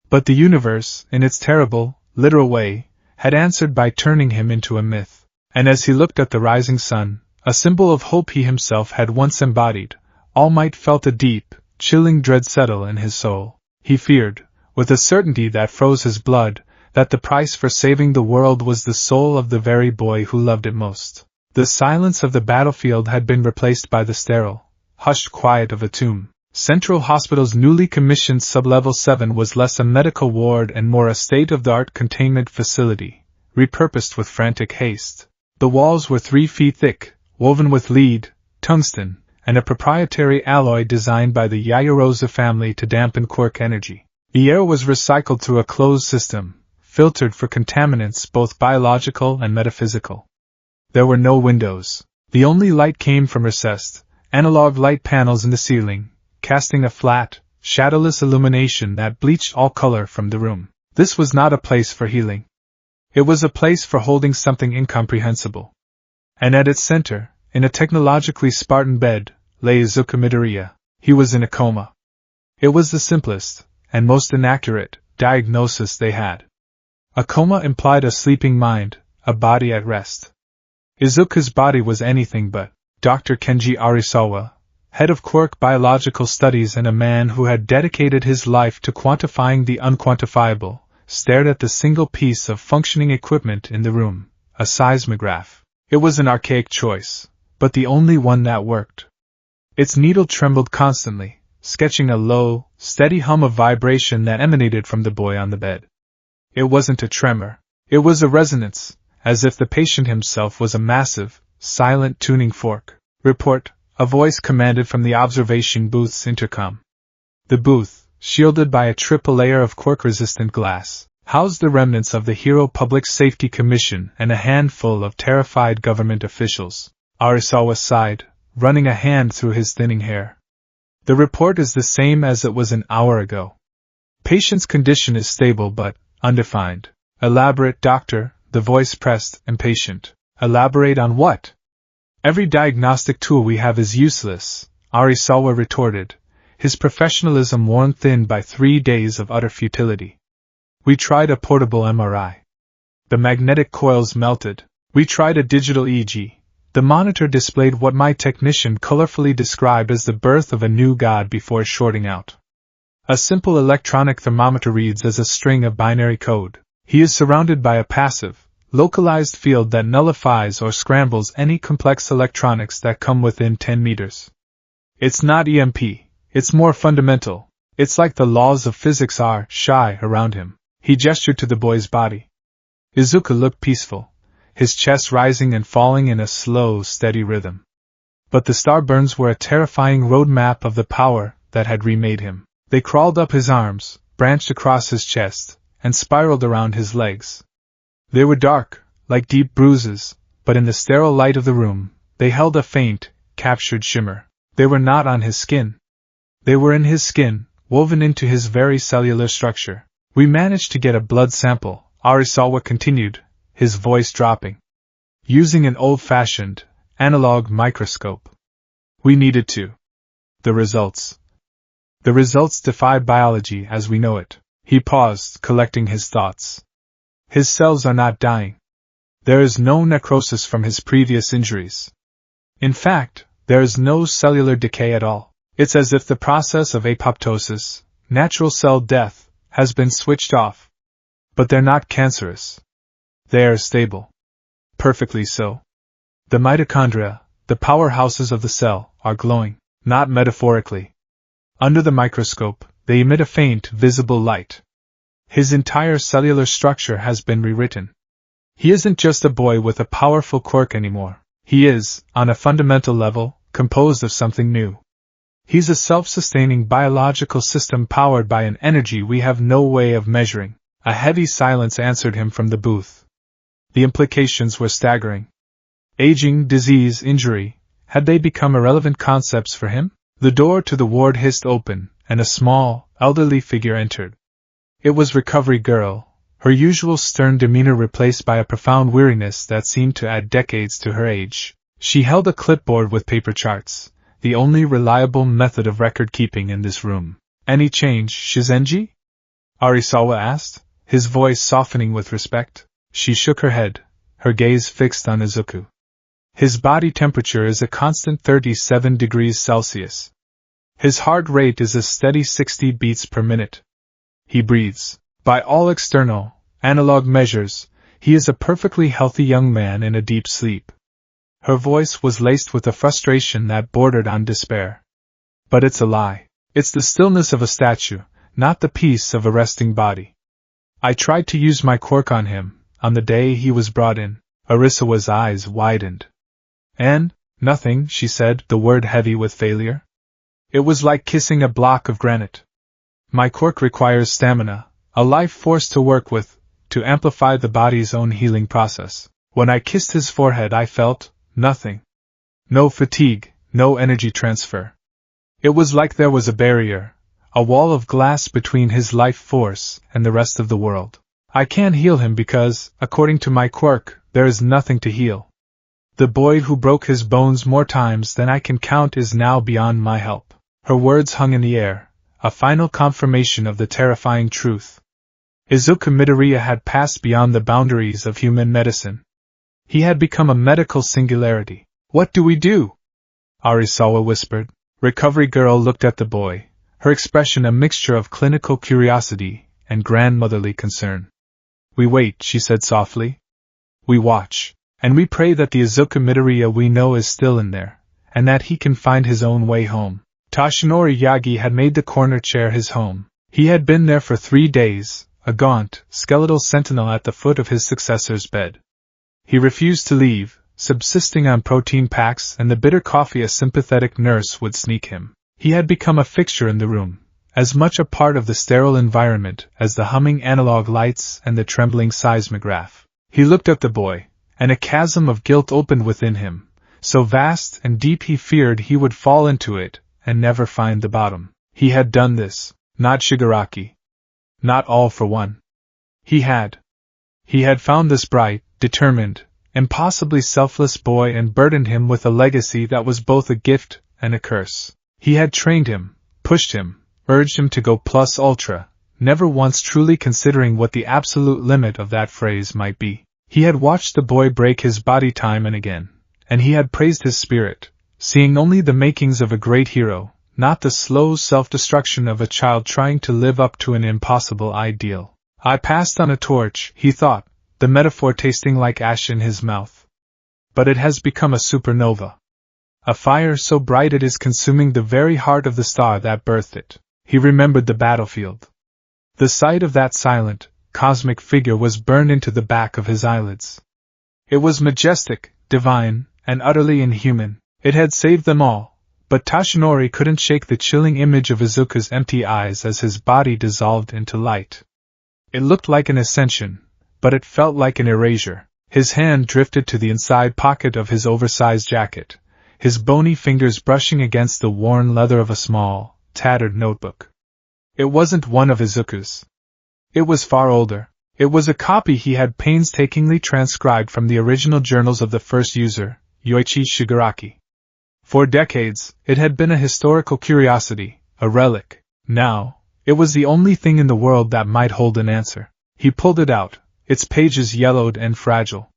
But the universe, in its terrible, literal way, had answered by turning him into a myth. And as he looked at the rising sun, a symbol of hope he himself had once embodied, All Might felt a deep, chilling dread settle in his soul. He feared, with a certainty that froze his blood, that the price for saving the world was the soul of the very boy who loved it most. The silence of the battlefield had been replaced by the sterile, hushed quiet of a tomb. Central Hospital's newly commissioned Sublevel 7 was less a medical ward and more a state-of-the-art containment facility, repurposed with frantic haste. The walls were 3 feet thick, woven with lead, tungsten, and a proprietary alloy designed by the Yayarosa family to dampen quirk energy. The air was recycled through a closed system, filtered for contaminants both biological and metaphysical. There were no windows. The only light came from recessed, analog light panels in the ceiling, casting a flat, shadowless illumination that bleached all color from the room. This was not a place for healing. It was a place for holding something incomprehensible. And at its center, in a technologically Spartan bed, lay Izuku Midoriya. He was in a coma. It was the simplest, and most inaccurate, diagnosis they had. A coma implied a sleeping mind, a body at rest. Izuku's body was anything but. Dr. Kenji Arisawa, head of Quirk Biological Studies and a man who had dedicated his life to quantifying the unquantifiable, stared at the single piece of functioning equipment in the room, a seismograph. It was an archaic choice, but the only one that worked. Its needle trembled constantly, sketching a low, steady hum of vibration that emanated from the boy on the bed. It wasn't a tremor. It was a resonance, as if the patient himself was a massive, silent tuning fork. Report, a voice commanded from the observation booth's intercom. The booth, shielded by a triple layer of quirk-resistant glass, housed the remnants of the Hero Public Safety Commission and a handful of terrified government officials. Arisawa sighed, running a hand through his thinning hair. The report is the same as it was an hour ago. Patient's condition is stable but undefined. Elaborate, doctor, the voice pressed, impatient. Elaborate on what? Every diagnostic tool we have is useless, Arisawa retorted, his professionalism worn thin by 3 days of utter futility. We tried a portable MRI. The magnetic coils melted. We tried a digital EEG. The monitor displayed what my technician colorfully described as the birth of a new god before shorting out. A simple electronic thermometer reads as a string of binary code. He is surrounded by a passive, localized field that nullifies or scrambles any complex electronics that come within 10 meters. It's not EMP, it's more fundamental. It's like the laws of physics are shy around him. He gestured to the boy's body. Izuku looked peaceful, his chest rising and falling in a slow, steady rhythm. But the starburns were a terrifying roadmap of the power that had remade him. They crawled up his arms, branched across his chest, and spiraled around his legs. They were dark, like deep bruises, but in the sterile light of the room, they held a faint, captured shimmer. They were not on his skin. They were in his skin, woven into his very cellular structure. We managed to get a blood sample, Arisawa continued, his voice dropping. Using an old-fashioned, analog microscope. We needed to. The results. The results defied biology as we know it. He paused, collecting his thoughts. His cells are not dying. There is no necrosis from his previous injuries. In fact, there is no cellular decay at all. It's as if the process of apoptosis, natural cell death, has been switched off. But they're not cancerous. They are stable. Perfectly so. The mitochondria, the powerhouses of the cell, are glowing, not metaphorically. Under the microscope, they emit a faint, visible light. His entire cellular structure has been rewritten. He isn't just a boy with a powerful quirk anymore. He is, on a fundamental level, composed of something new. He's a self-sustaining biological system powered by an energy we have no way of measuring. A heavy silence answered him from the booth. The implications were staggering. Aging, disease, injury, had they become irrelevant concepts for him? The door to the ward hissed open, and a small, elderly figure entered. It was Recovery Girl, her usual stern demeanor replaced by a profound weariness that seemed to add decades to her age. She held a clipboard with paper charts, the only reliable method of record-keeping in this room. Any change, Shizenji? Arisawa asked, his voice softening with respect. She shook her head, her gaze fixed on Izuku. His body temperature is a constant 37 degrees Celsius. His heart rate is a steady 60 beats per minute. He breathes. By all external, analog measures, he is a perfectly healthy young man in a deep sleep. Her voice was laced with a frustration that bordered on despair. But it's a lie. It's the stillness of a statue, not the peace of a resting body. I tried to use my quirk on him, on the day he was brought in. Arisawa's eyes widened. And, nothing, she said, the word heavy with failure. It was like kissing a block of granite. My quirk requires stamina, a life force to work with, to amplify the body's own healing process. When I kissed his forehead, I felt nothing. No fatigue, no energy transfer. It was like there was a barrier, a wall of glass between his life force and the rest of the world. I can't heal him because, according to my quirk, there is nothing to heal. The boy who broke his bones more times than I can count is now beyond my help. Her words hung in the air, a final confirmation of the terrifying truth. Izuku Midoriya had passed beyond the boundaries of human medicine. He had become a medical singularity. What do we do? Arisawa whispered. Recovery Girl looked at the boy, her expression a mixture of clinical curiosity and grandmotherly concern. We wait, she said softly. We watch, and we pray that the Izuku Midoriya we know is still in there, and that he can find his own way home. Toshinori Yagi had made the corner chair his home. He had been there for 3 days, a gaunt, skeletal sentinel at the foot of his successor's bed. He refused to leave, subsisting on protein packs and the bitter coffee a sympathetic nurse would sneak him. He had become a fixture in the room, as much a part of the sterile environment as the humming analog lights and the trembling seismograph. He looked at the boy, and a chasm of guilt opened within him, so vast and deep he feared he would fall into it and never find the bottom. He had done this, not Shigaraki. Not all for one. He had found this bright, determined, impossibly selfless boy and burdened him with a legacy that was both a gift and a curse. He had trained him, pushed him, urged him to go plus ultra, never once truly considering what the absolute limit of that phrase might be. He had watched the boy break his body time and again, and he had praised his spirit, seeing only the makings of a great hero, not the slow self-destruction of a child trying to live up to an impossible ideal. I passed on a torch, he thought, the metaphor tasting like ash in his mouth. But it has become a supernova. A fire so bright it is consuming the very heart of the star that birthed it. He remembered the battlefield. The sight of that silent, cosmic figure was burned into the back of his eyelids. It was majestic, divine, and utterly inhuman. It had saved them all, but Toshinori couldn't shake the chilling image of Izuku's empty eyes as his body dissolved into light. It looked like an ascension, but it felt like an erasure. His hand drifted to the inside pocket of his oversized jacket, his bony fingers brushing against the worn leather of a small, tattered notebook. It wasn't one of Izuku's. It was far older. It was a copy he had painstakingly transcribed from the original journals of the first user, Yoichi Shigaraki. For decades, it had been a historical curiosity, a relic. Now, it was the only thing in the world that might hold an answer. He pulled it out, its pages yellowed and fragile.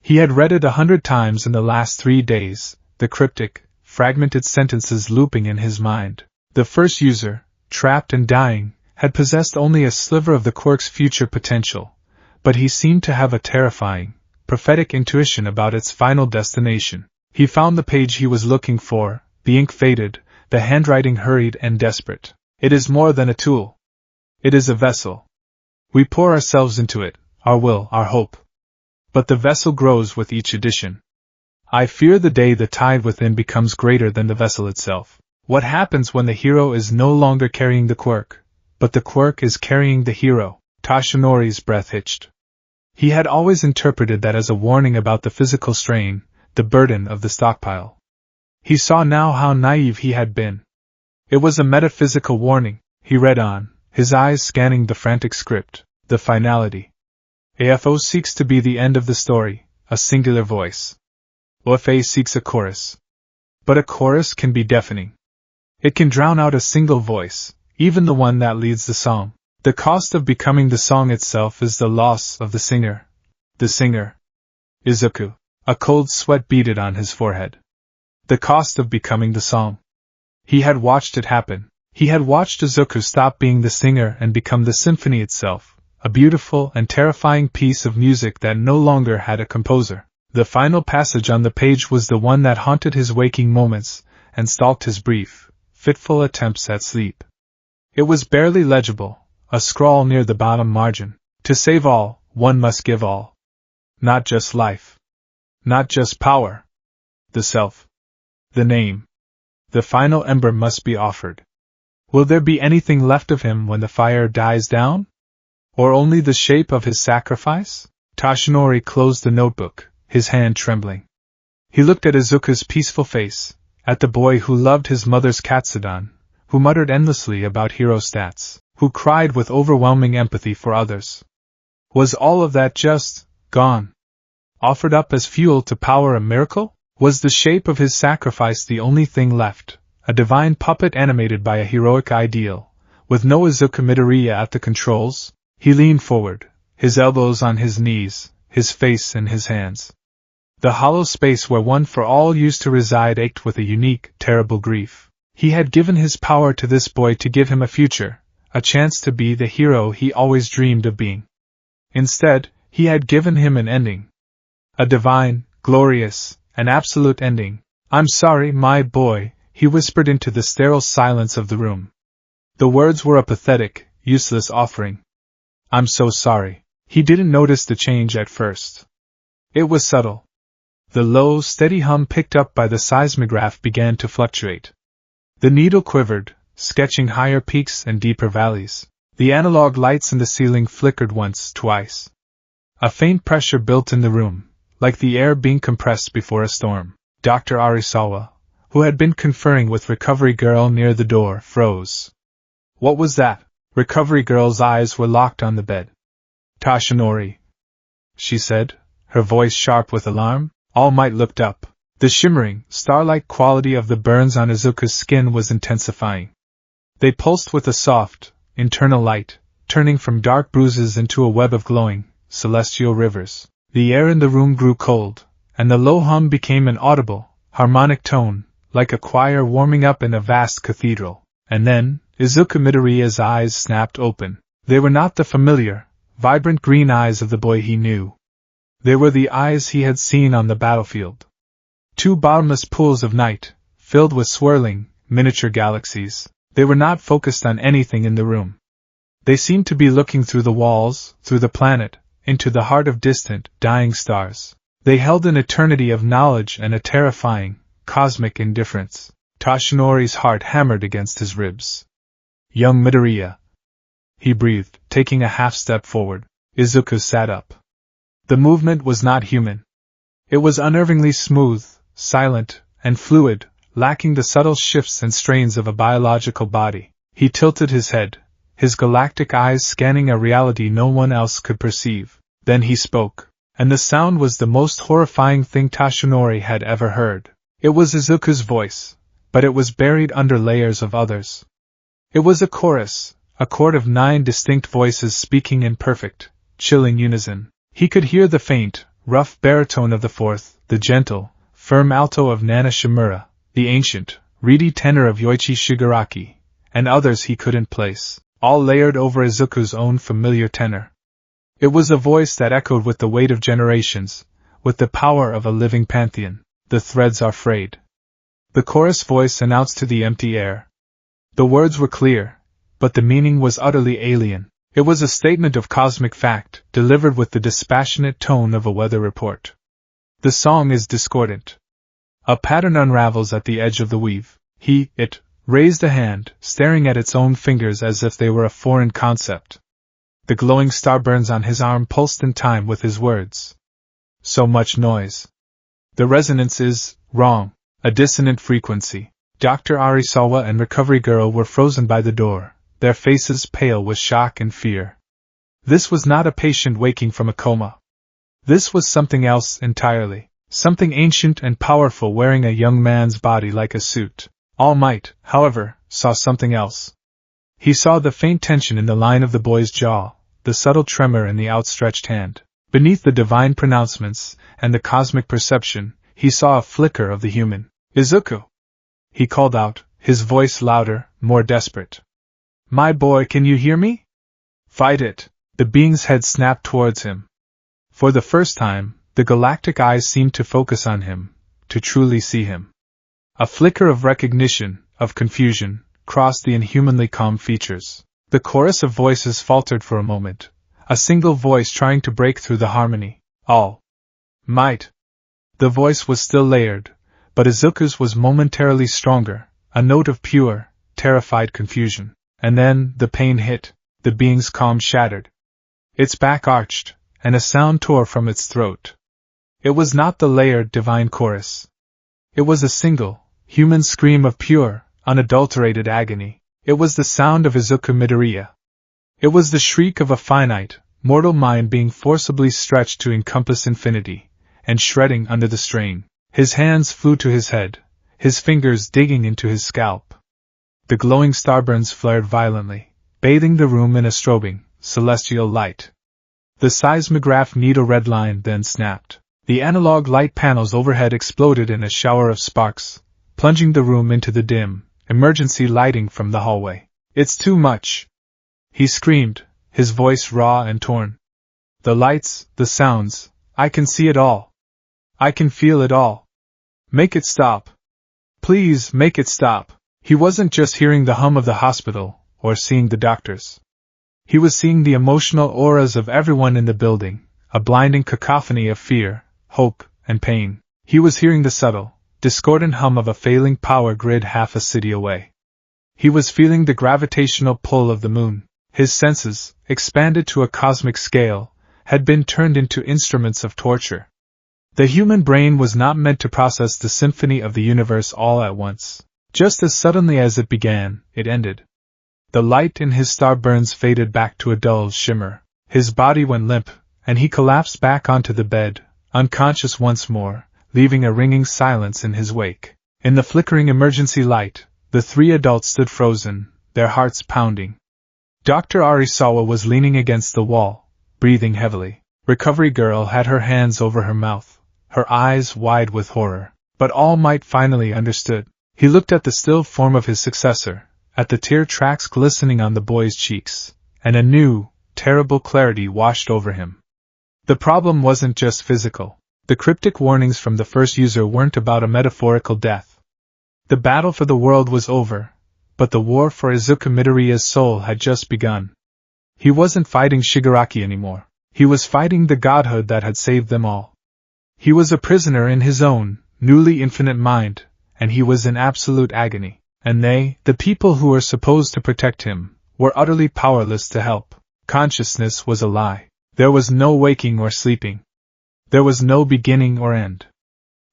He had read it 100 times in the last 3 days, the cryptic, fragmented sentences looping in his mind. The first user, trapped and dying, had possessed only a sliver of the quirk's future potential, but he seemed to have a terrifying, prophetic intuition about its final destination. He found the page he was looking for, the ink faded, the handwriting hurried and desperate. It is more than a tool. It is a vessel. We pour ourselves into it, our will, our hope. But the vessel grows with each edition. I fear the day the tide within becomes greater than the vessel itself. What happens when the hero is no longer carrying the quirk, but the quirk is carrying the hero? Toshinori's breath hitched. He had always interpreted that as a warning about the physical strain, the burden of the stockpile. He saw now how naive he had been. It was a metaphysical warning. He read on, his eyes scanning the frantic script. The finality. AFO seeks to be the end of the story, a singular voice. OFA seeks a chorus. But a chorus can be deafening. It can drown out a single voice, even the one that leads the song. The cost of becoming the song itself is the loss of the singer. The singer. Izuku. A cold sweat beaded on his forehead. The cost of becoming the song. He had watched it happen. He had watched Izuku stop being the singer and become the symphony itself, a beautiful and terrifying piece of music that no longer had a composer. The final passage on the page was the one that haunted his waking moments and stalked his brief, fitful attempts at sleep. It was barely legible, a scrawl near the bottom margin. To save all, one must give all. Not just life. Not just power. The self. The name. The final ember must be offered. Will there be anything left of him when the fire dies down? Or only the shape of his sacrifice? Toshinori closed the notebook, his hand trembling. He looked at Izuku's peaceful face, at the boy who loved his mother's katsudon, who muttered endlessly about hero stats, who cried with overwhelming empathy for others. Was all of that just gone? Offered up as fuel to power a miracle? Was the shape of his sacrifice the only thing left, a divine puppet animated by a heroic ideal, with no Izuku Midoriya at the controls? He leaned forward, his elbows on his knees, his face in his hands. The hollow space where One for All used to reside ached with a unique, terrible grief. He had given his power to this boy to give him a future, a chance to be the hero he always dreamed of being. Instead, he had given him an ending. A divine, glorious, an absolute ending. "I'm sorry, my boy," he whispered into the sterile silence of the room. The words were a pathetic, useless offering. "I'm so sorry." He didn't notice the change at first. It was subtle. The low, steady hum picked up by the seismograph began to fluctuate. The needle quivered, sketching higher peaks and deeper valleys. The analog lights in the ceiling flickered once, twice. A faint pressure built in the room, like the air being compressed before a storm. Dr. Arisawa, who had been conferring with Recovery Girl near the door, froze. "What was that?" Recovery Girl's eyes were locked on the bed. "Toshinori," she said, her voice sharp with alarm. All Might looked up. The shimmering, star-like quality of the burns on Izuku's skin was intensifying. They pulsed with a soft, internal light, turning from dark bruises into a web of glowing, celestial rivers. The air in the room grew cold, and the low hum became an audible, harmonic tone, like a choir warming up in a vast cathedral. And then, Izuku Midoriya's eyes snapped open. They were not the familiar, vibrant green eyes of the boy he knew. They were the eyes he had seen on the battlefield. Two bottomless pools of night, filled with swirling, miniature galaxies. They were not focused on anything in the room. They seemed to be looking through the walls, through the planet, into the heart of distant, dying stars. They held an eternity of knowledge and a terrifying, cosmic indifference. Toshinori's heart hammered against his ribs. "Young Midoriya," he breathed, taking a half-step forward. Izuku sat up. The movement was not human. It was unnervingly smooth, silent, and fluid, lacking the subtle shifts and strains of a biological body. He tilted his head, his galactic eyes scanning a reality no one else could perceive. Then he spoke, and the sound was the most horrifying thing Toshinori had ever heard. It was Izuku's voice, but it was buried under layers of others. It was a chorus, a chord of 9 distinct voices speaking in perfect, chilling unison. He could hear the faint, rough baritone of the fourth, the gentle, firm alto of Nana Shimura, the ancient, reedy tenor of Yoichi Shigaraki, and others he couldn't place, all layered over Izuku's own familiar tenor. It was a voice that echoed with the weight of generations, with the power of a living pantheon. "The threads are frayed," the chorus voice announced to the empty air. The words were clear, but the meaning was utterly alien. It was a statement of cosmic fact, delivered with the dispassionate tone of a weather report. "The song is discordant. A pattern unravels at the edge of the weave." It raised a hand, staring at its own fingers as if they were a foreign concept. The glowing starburns on his arm pulsed in time with his words. "So much noise. The resonance is wrong, a dissonant frequency." Dr. Arisawa and Recovery Girl were frozen by the door, their faces pale with shock and fear. This was not a patient waking from a coma. This was something else entirely, something ancient and powerful wearing a young man's body like a suit. All Might, however, saw something else. He saw the faint tension in the line of the boy's jaw, the subtle tremor in the outstretched hand. Beneath the divine pronouncements and the cosmic perception, he saw a flicker of the human. "Izuku!" he called out, his voice louder, more desperate. "My boy, can you hear me? Fight it!" The being's head snapped towards him. For the first time, the galactic eyes seemed to focus on him, to truly see him. A flicker of recognition, of confusion, crossed the inhumanly calm features. The chorus of voices faltered for a moment, a single voice trying to break through the harmony. All might. The voice was still layered, but Izuku's was momentarily stronger, a note of pure, terrified confusion. And then, the pain hit, the being's calm shattered. Its back arched, and a sound tore from its throat. It was not the layered divine chorus. It was a single, human scream of pure, unadulterated agony. It was the sound of Izuku Midoriya. It was the shriek of a finite, mortal mind being forcibly stretched to encompass infinity, and shredding under the strain. His hands flew to his head, his fingers digging into his scalp. The glowing starburns flared violently, bathing the room in a strobing, celestial light. The seismograph needle red line then snapped. The analog light panels overhead exploded in a shower of sparks, plunging the room into the dim, emergency lighting from the hallway. "It's too much!" he screamed, his voice raw and torn. "The lights, the sounds, I can see it all. I can feel it all. Make it stop. Please make it stop." He wasn't just hearing the hum of the hospital, or seeing the doctors. He was seeing the emotional auras of everyone in the building, a blinding cacophony of fear, hope, and pain. He was hearing the subtle, discordant hum of a failing power grid half a city away. He was feeling the gravitational pull of the moon. His senses, expanded to a cosmic scale, had been turned into instruments of torture. The human brain was not meant to process the symphony of the universe all at once. Just as suddenly as it began, it ended. The light in his starburns faded back to a dull shimmer. His body went limp, and he collapsed back onto the bed, unconscious once more, leaving a ringing silence in his wake. In the flickering emergency light, the three adults stood frozen, their hearts pounding. Dr. Arisawa was leaning against the wall, breathing heavily. Recovery Girl had her hands over her mouth, her eyes wide with horror. But All Might finally understood. He looked at the still form of his successor, at the tear tracks glistening on the boy's cheeks, and a new, terrible clarity washed over him. The problem wasn't just physical. The cryptic warnings from the first user weren't about a metaphorical death. The battle for the world was over, but the war for Izuku Midoriya's soul had just begun. He wasn't fighting Shigaraki anymore. He was fighting the godhood that had saved them all. He was a prisoner in his own, newly infinite mind, and he was in absolute agony. And they, the people who were supposed to protect him, were utterly powerless to help. Consciousness was a lie. There was no waking or sleeping. There was no beginning or end.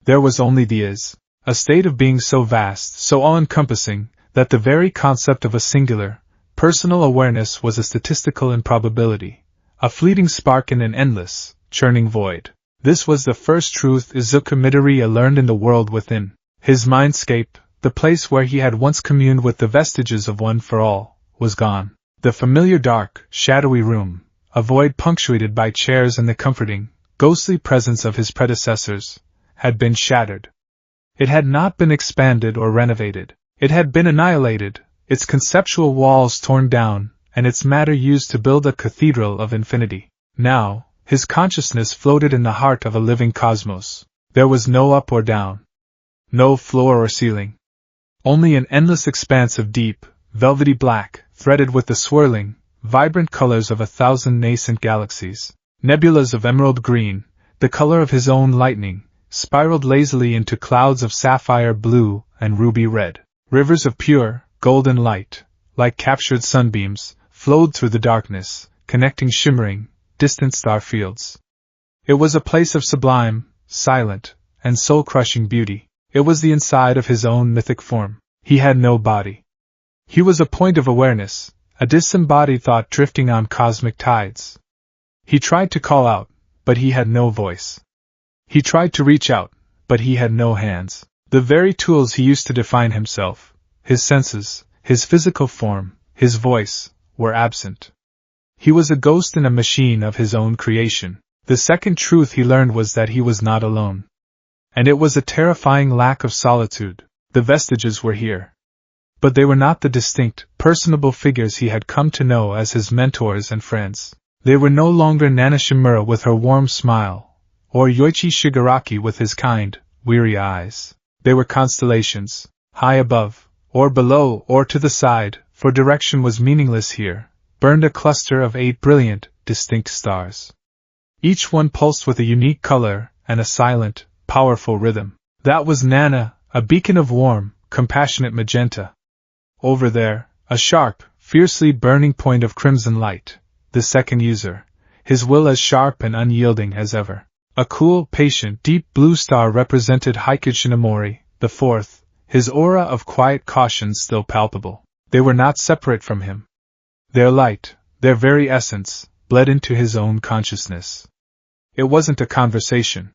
There was only the is, a state of being so vast, so all-encompassing, that the very concept of a singular, personal awareness was a statistical improbability, a fleeting spark in an endless, churning void. This was the first truth Izuku Midoriya learned in the world within. His mindscape, the place where he had once communed with the vestiges of One for All, was gone. The familiar dark, shadowy room, a void punctuated by chairs and the comforting, ghostly presence of his predecessors, had been shattered. It had not been expanded or renovated. It had been annihilated, its conceptual walls torn down, and its matter used to build a cathedral of infinity. Now, his consciousness floated in the heart of a living cosmos. There was no up or down. No floor or ceiling. Only an endless expanse of deep, velvety black, threaded with the swirling, vibrant colors of 1,000 nascent galaxies. Nebulas of emerald green, the color of his own lightning, spiraled lazily into clouds of sapphire blue and ruby red. Rivers of pure, golden light, like captured sunbeams, flowed through the darkness, connecting shimmering, distant star fields. It was a place of sublime, silent, and soul-crushing beauty. It was the inside of his own mythic form. He had no body. He was a point of awareness, a disembodied thought drifting on cosmic tides. He tried to call out, but he had no voice. He tried to reach out, but he had no hands. The very tools he used to define himself, his senses, his physical form, his voice, were absent. He was a ghost in a machine of his own creation. The second truth he learned was that he was not alone. And it was a terrifying lack of solitude. The vestiges were here. But they were not the distinct, personable figures he had come to know as his mentors and friends. They were no longer Nana Shimura with her warm smile, or Yoichi Shigaraki with his kind, weary eyes. They were constellations, high above, or below, or to the side, for direction was meaningless here, burned a cluster of 8 brilliant, distinct stars. Each one pulsed with a unique color and a silent, powerful rhythm. That was Nana, a beacon of warm, compassionate magenta. Over there, a sharp, fiercely burning point of crimson light, the second user, his will as sharp and unyielding as ever. A cool, patient, deep blue star represented Hikishinomori, the fourth, his aura of quiet caution still palpable. They were not separate from him. Their light, their very essence, bled into his own consciousness. It wasn't a conversation.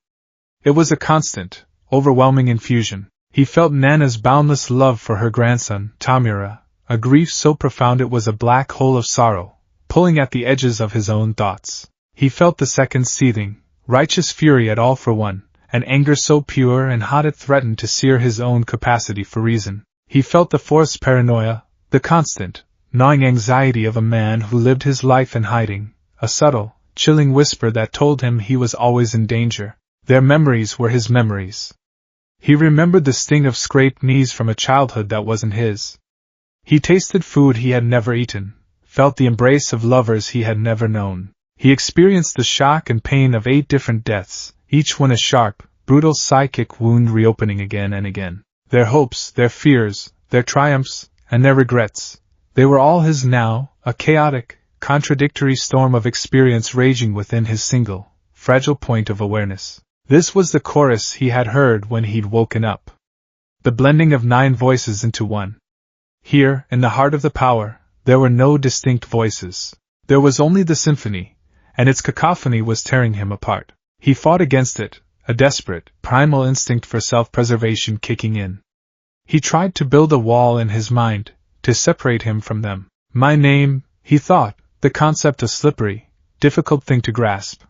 It was a constant, overwhelming infusion. He felt Nana's boundless love for her grandson, Tamura, a grief so profound it was a black hole of sorrow, pulling at the edges of his own thoughts. He felt the second seething, righteous fury at all for one, an anger so pure and hot it threatened to sear his own capacity for reason. He felt the forced paranoia, the constant, gnawing anxiety of a man who lived his life in hiding, a subtle, chilling whisper that told him he was always in danger. Their memories were his memories. He remembered the sting of scraped knees from a childhood that wasn't his. He tasted food he had never eaten, felt the embrace of lovers he had never known. He experienced the shock and pain of 8 different deaths, each one a sharp, brutal psychic wound reopening again and again. Their hopes, their fears, their triumphs, and their regrets, they were all his now, a chaotic, contradictory storm of experience raging within his single, fragile point of awareness. This was the chorus he had heard when he'd woken up. The blending of 9 voices into one. Here, in the heart of the power, there were no distinct voices. There was only the symphony, and its cacophony was tearing him apart. He fought against it, a desperate, primal instinct for self-preservation kicking in. He tried to build a wall in his mind, to separate him from them. My name, he thought, the concept a slippery, difficult thing to grasp.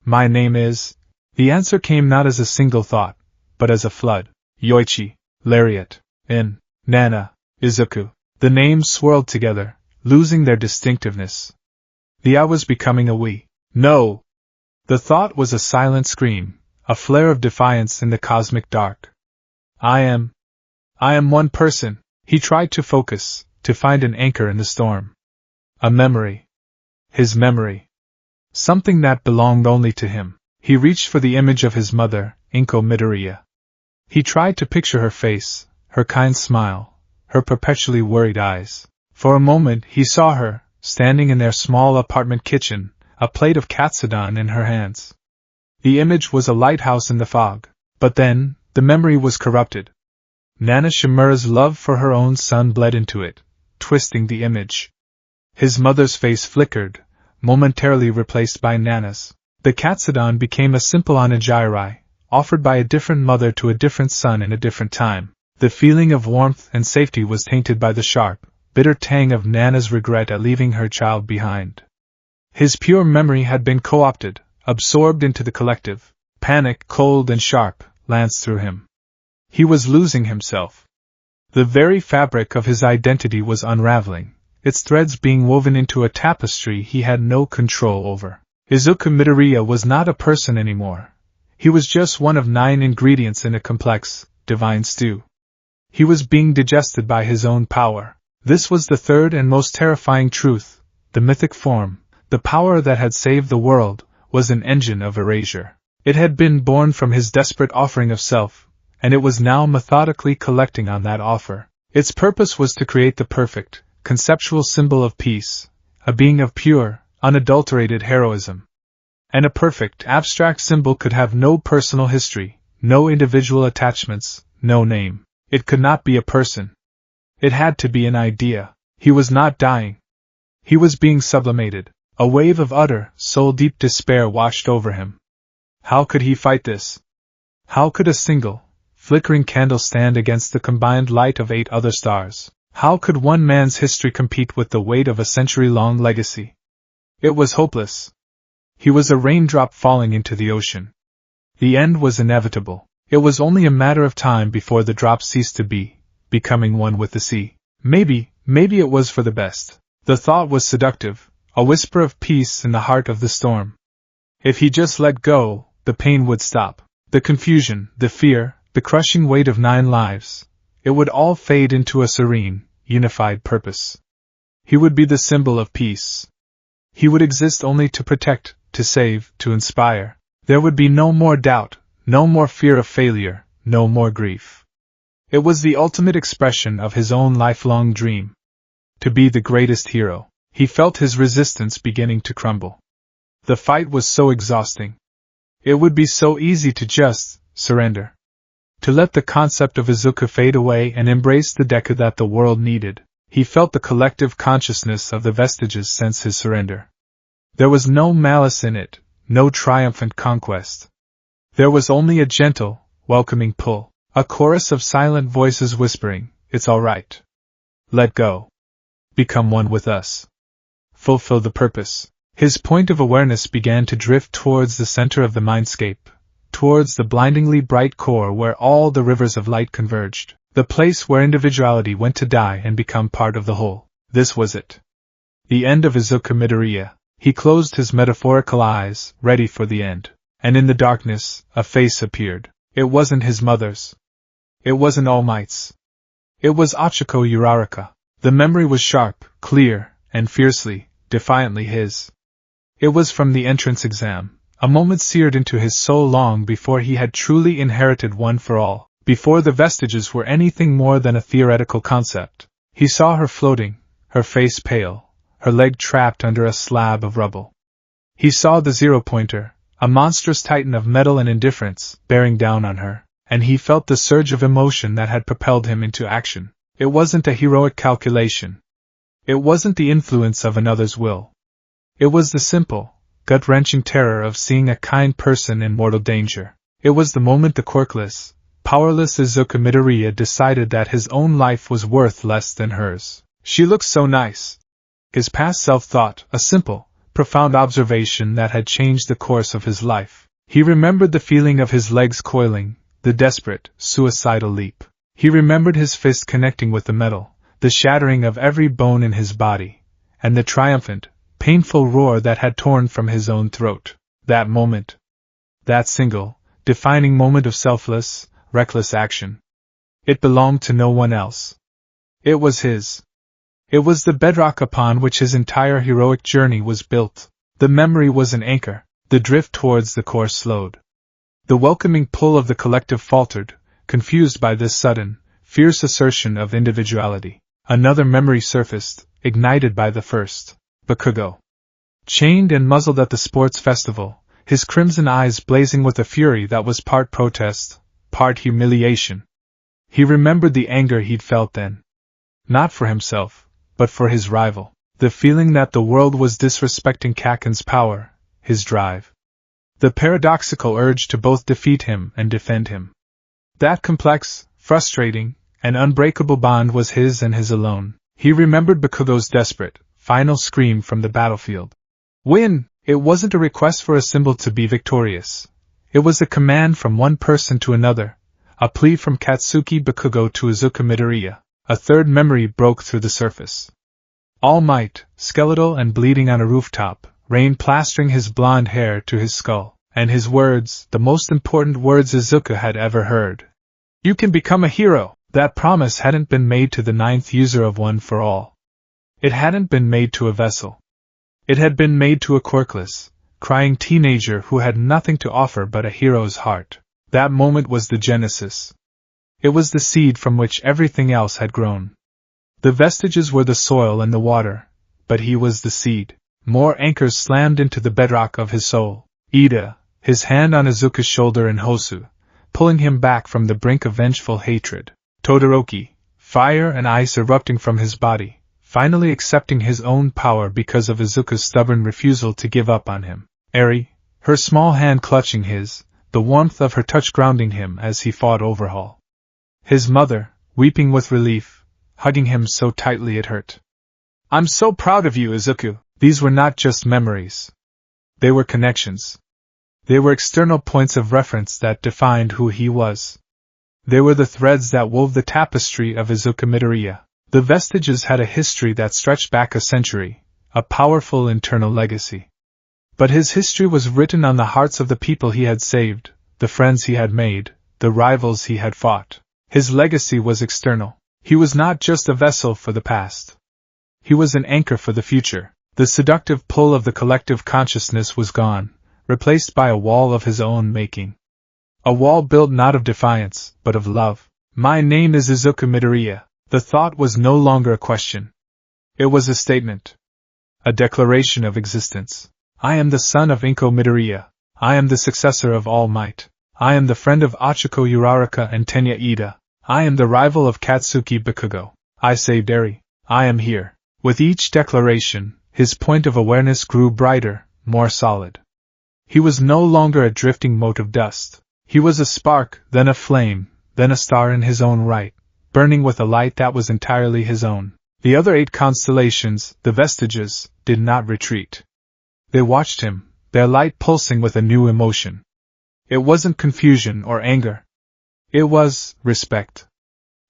My name is... The answer came not as a single thought, but as a flood. Yoichi, Lariat, In, Nana, Izuku. The names swirled together, losing their distinctiveness. The I was becoming a we. No! The thought was a silent scream, a flare of defiance in the cosmic dark. I am one person. He tried to focus, to find an anchor in the storm. A memory. His memory. Something that belonged only to him. He reached for the image of his mother, Inko Midoriya. He tried to picture her face, her kind smile, her perpetually worried eyes. For a moment he saw her, standing in their small apartment kitchen, a plate of katsudon in her hands. The image was a lighthouse in the fog, but then, the memory was corrupted. Nana Shimura's love for her own son bled into it, twisting the image. His mother's face flickered, momentarily replaced by Nana's. The katsudon became a simple onigiri, offered by a different mother to a different son in a different time. The feeling of warmth and safety was tainted by the sharp, bitter tang of Nana's regret at leaving her child behind. His pure memory had been co-opted, absorbed into the collective. Panic, cold and sharp, lanced through him. He was losing himself. The very fabric of his identity was unraveling, its threads being woven into a tapestry he had no control over. Izuku Midoriya was not a person anymore. He was just one of 9 ingredients in a complex, divine stew. He was being digested by his own power. This was the third and most terrifying truth. The mythic form, the power that had saved the world, was an engine of erasure. It had been born from his desperate offering of self, and it was now methodically collecting on that offer. Its purpose was to create the perfect, conceptual symbol of peace, a being of pure, unadulterated heroism. And a perfect, abstract symbol could have no personal history, no individual attachments, no name. It could not be a person. It had to be an idea. He was not dying. He was being sublimated. A wave of utter, soul-deep despair washed over him. How could he fight this? How could a single, flickering candle stand against the combined light of 8 other stars? How could one man's history compete with the weight of a century-long legacy? It was hopeless. He was a raindrop falling into the ocean. The end was inevitable. It was only a matter of time before the drop ceased to be, becoming one with the sea. Maybe it was for the best. The thought was seductive, a whisper of peace in the heart of the storm. If he just let go, the pain would stop. The confusion, the fear, the crushing weight of 9 lives, it would all fade into a serene, unified purpose. He would be the symbol of peace. He would exist only to protect, to save, to inspire. There would be no more doubt, no more fear of failure, no more grief. It was the ultimate expression of his own lifelong dream. To be the greatest hero. He felt his resistance beginning to crumble. The fight was so exhausting. It would be so easy to just surrender. To let the concept of Izuku fade away and embrace the Deku that the world needed. He felt the collective consciousness of the vestiges sense his surrender. There was no malice in it, no triumphant conquest. There was only a gentle, welcoming pull, a chorus of silent voices whispering, "It's all right. Let go. Become one with us. Fulfill the purpose." His point of awareness began to drift towards the center of the mindscape, towards the blindingly bright core where all the rivers of light converged, the place where individuality went to die and become part of the whole. This was it. The end of Izuku Midoriya. He closed his metaphorical eyes, ready for the end. And in the darkness, a face appeared. It wasn't his mother's. It wasn't All Might's. It was Ochako Uraraka. The memory was sharp, clear, and fiercely, defiantly his. It was from the entrance exam, a moment seared into his soul long before he had truly inherited One for All, before the vestiges were anything more than a theoretical concept. He saw her floating, her face pale, her leg trapped under a slab of rubble. He saw the zero-pointer, a monstrous titan of metal and indifference, bearing down on her, and he felt the surge of emotion that had propelled him into action. It wasn't a heroic calculation. It wasn't the influence of another's will. It was the simple, gut-wrenching terror of seeing a kind person in mortal danger. It was the moment the quirkless, powerless Izuku Midoriya decided that his own life was worth less than hers. She looked so nice. His past self thought, a simple, profound observation that had changed the course of his life. He remembered the feeling of his legs coiling, the desperate, suicidal leap. He remembered his fist connecting with the metal, the shattering of every bone in his body, and the triumphant, painful roar that had torn from his own throat. That moment. That single, defining moment of selfless, reckless action. It belonged to no one else. It was his. It was the bedrock upon which his entire heroic journey was built. The memory was an anchor. The drift towards the core slowed. The welcoming pull of the collective faltered, confused by this sudden, fierce assertion of individuality. Another memory surfaced, ignited by the first. Bakugo. Chained and muzzled at the sports festival, his crimson eyes blazing with a fury that was part protest, part humiliation. He remembered the anger he'd felt then. Not for himself, but for his rival. The feeling that the world was disrespecting Kaken's power, his drive. The paradoxical urge to both defeat him and defend him. That complex, frustrating, and unbreakable bond was his and his alone. He remembered Bakugo's desperate, final scream from the battlefield. Win! It wasn't a request for a symbol to be victorious. It was a command from one person to another, a plea from Katsuki Bakugo to Izuku Midoriya. A third memory broke through the surface. All Might, skeletal and bleeding on a rooftop, rained plastering his blonde hair to his skull, and his words, the most important words Izuku had ever heard. You can become a hero! That promise hadn't been made to the ninth user of One for All. It hadn't been made to a vessel. It had been made to a quirkless, crying teenager who had nothing to offer but a hero's heart. That moment was the genesis. It was the seed from which everything else had grown. The vestiges were the soil and the water, but he was the seed. More anchors slammed into the bedrock of his soul. Ida, his hand on Izuku's shoulder, and Hosu, pulling him back from the brink of vengeful hatred. Todoroki, fire and ice erupting from his body, finally accepting his own power because of Izuku's stubborn refusal to give up on him. Eri, her small hand clutching his, the warmth of her touch grounding him as he fought Overhaul. His mother, weeping with relief, hugging him so tightly it hurt. I'm so proud of you, Izuku. These were not just memories. They were connections. They were external points of reference that defined who he was. They were the threads that wove the tapestry of Izuku Midoriya. The vestiges had a history that stretched back a century, a powerful internal legacy. But his history was written on the hearts of the people he had saved, the friends he had made, the rivals he had fought. His legacy was external. He was not just a vessel for the past. He was an anchor for the future. The seductive pull of the collective consciousness was gone, replaced by a wall of his own making. A wall built not of defiance, but of love. My name is Izuku Midoriya. The thought was no longer a question. It was a statement. A declaration of existence. I am the son of Inko Midoriya. I am the successor of All Might. I am the friend of Achiko Uraraka and Tenya Ida. I am the rival of Katsuki Bakugo. I saved Eri. I am here. With each declaration, his point of awareness grew brighter, more solid. He was no longer a drifting mote of dust. He was a spark, then a flame, then a star in his own right, burning with a light that was entirely his own. The other 8 constellations, the vestiges, did not retreat. They watched him, their light pulsing with a new emotion. It wasn't confusion or anger. It was respect.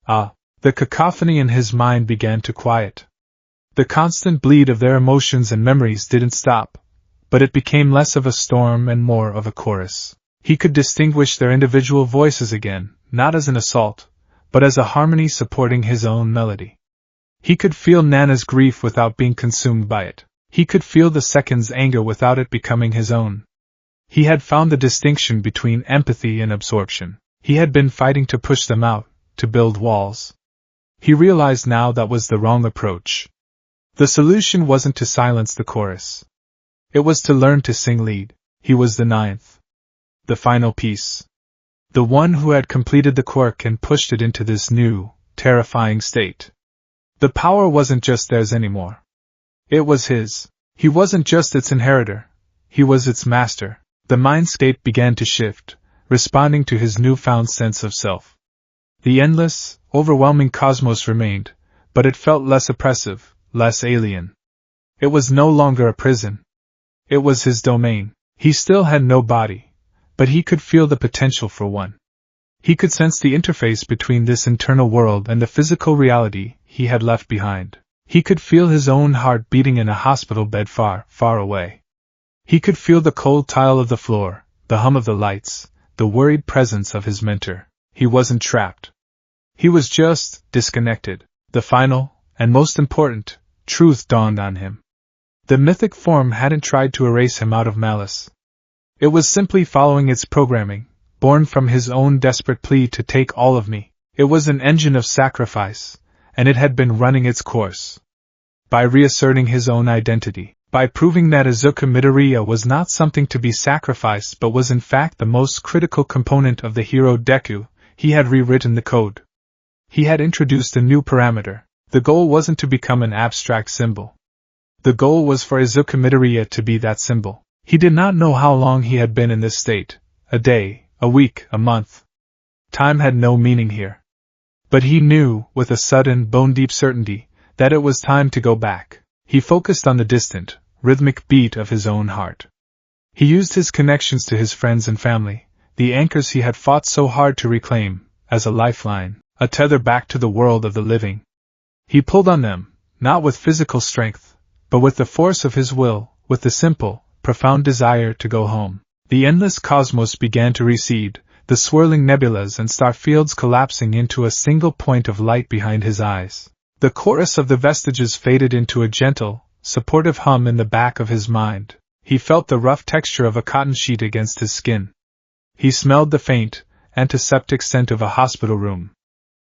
The cacophony in his mind began to quiet. The constant bleed of their emotions and memories didn't stop, but it became less of a storm and more of a chorus. He could distinguish their individual voices again, not as an assault, but as a harmony supporting his own melody. He could feel Nana's grief without being consumed by it. He could feel the second's anger without it becoming his own. He had found the distinction between empathy and absorption. He had been fighting to push them out, to build walls. He realized now that was the wrong approach. The solution wasn't to silence the chorus. It was to learn to sing lead. He was the 9th. The final piece. The one who had completed the quirk and pushed it into this new, terrifying state. The power wasn't just theirs anymore. It was his. He wasn't just its inheritor. He was its master. The mindscape began to shift, responding to his newfound sense of self. The endless, overwhelming cosmos remained, but it felt less oppressive, less alien. It was no longer a prison. It was his domain. He still had no body, but he could feel the potential for one. He could sense the interface between this internal world and the physical reality he had left behind. He could feel his own heart beating in a hospital bed far, far away. He could feel the cold tile of the floor, the hum of the lights, the worried presence of his mentor. He wasn't trapped. He was just disconnected. The final, and most important, truth dawned on him. The mythic form hadn't tried to erase him out of malice. It was simply following its programming, born from his own desperate plea to take all of me. It was an engine of sacrifice, and it had been running its course. By reasserting his own identity, by proving that Izuku Midoriya was not something to be sacrificed but was in fact the most critical component of the hero Deku, he had rewritten the code. He had introduced a new parameter. The goal wasn't to become an abstract symbol. The goal was for Izuku Midoriya to be that symbol. He did not know how long he had been in this state, a day, a week, a month. Time had no meaning here. But he knew, with a sudden, bone-deep certainty, that it was time to go back. He focused on the distant, rhythmic beat of his own heart. He used his connections to his friends and family, the anchors he had fought so hard to reclaim, as a lifeline, a tether back to the world of the living. He pulled on them, not with physical strength, but with the force of his will, with the simple, profound desire to go home. The endless cosmos began to recede, the swirling nebulas and star fields collapsing into a single point of light behind his eyes. The chorus of the vestiges faded into a gentle, supportive hum in the back of his mind. He felt the rough texture of a cotton sheet against his skin. He smelled the faint, antiseptic scent of a hospital room.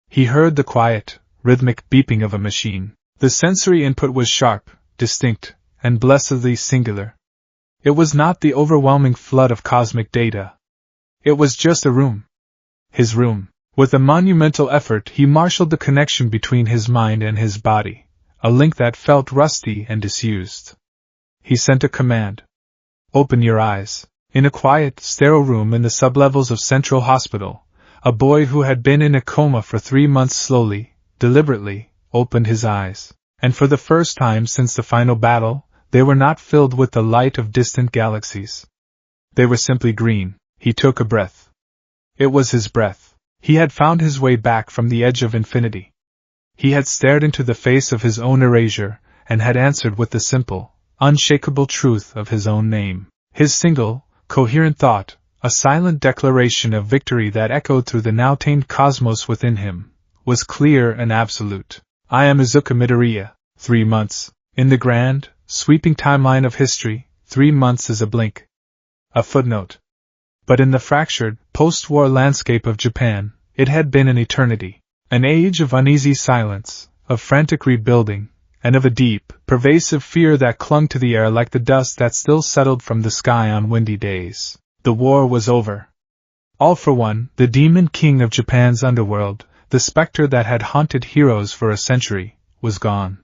He heard the quiet, rhythmic beeping of a machine. The sensory input was sharp, distinct, and blessedly singular. It was not the overwhelming flood of cosmic data. It was just a room. His room. With a monumental effort he marshaled the connection between his mind and his body, a link that felt rusty and disused. He sent a command. Open your eyes. In a quiet, sterile room in the sublevels of Central Hospital, a boy who had been in a coma for 3 months slowly, deliberately, opened his eyes. And for the first time since the final battle, they were not filled with the light of distant galaxies. They were simply green. He took a breath. It was his breath. He had found his way back from the edge of infinity. He had stared into the face of his own erasure, and had answered with the simple, unshakable truth of his own name. His single, coherent thought, a silent declaration of victory that echoed through the now tamed cosmos within him, was clear and absolute. I am Izuku Midoriya. 3 months. In the grand, sweeping timeline of history, 3 months is a blink. A footnote. But in the fractured, post-war landscape of Japan, it had been an eternity. An age of uneasy silence, of frantic rebuilding, and of a deep, pervasive fear that clung to the air like the dust that still settled from the sky on windy days. The war was over. All for One, the demon king of Japan's underworld, the specter that had haunted heroes for a century, was gone.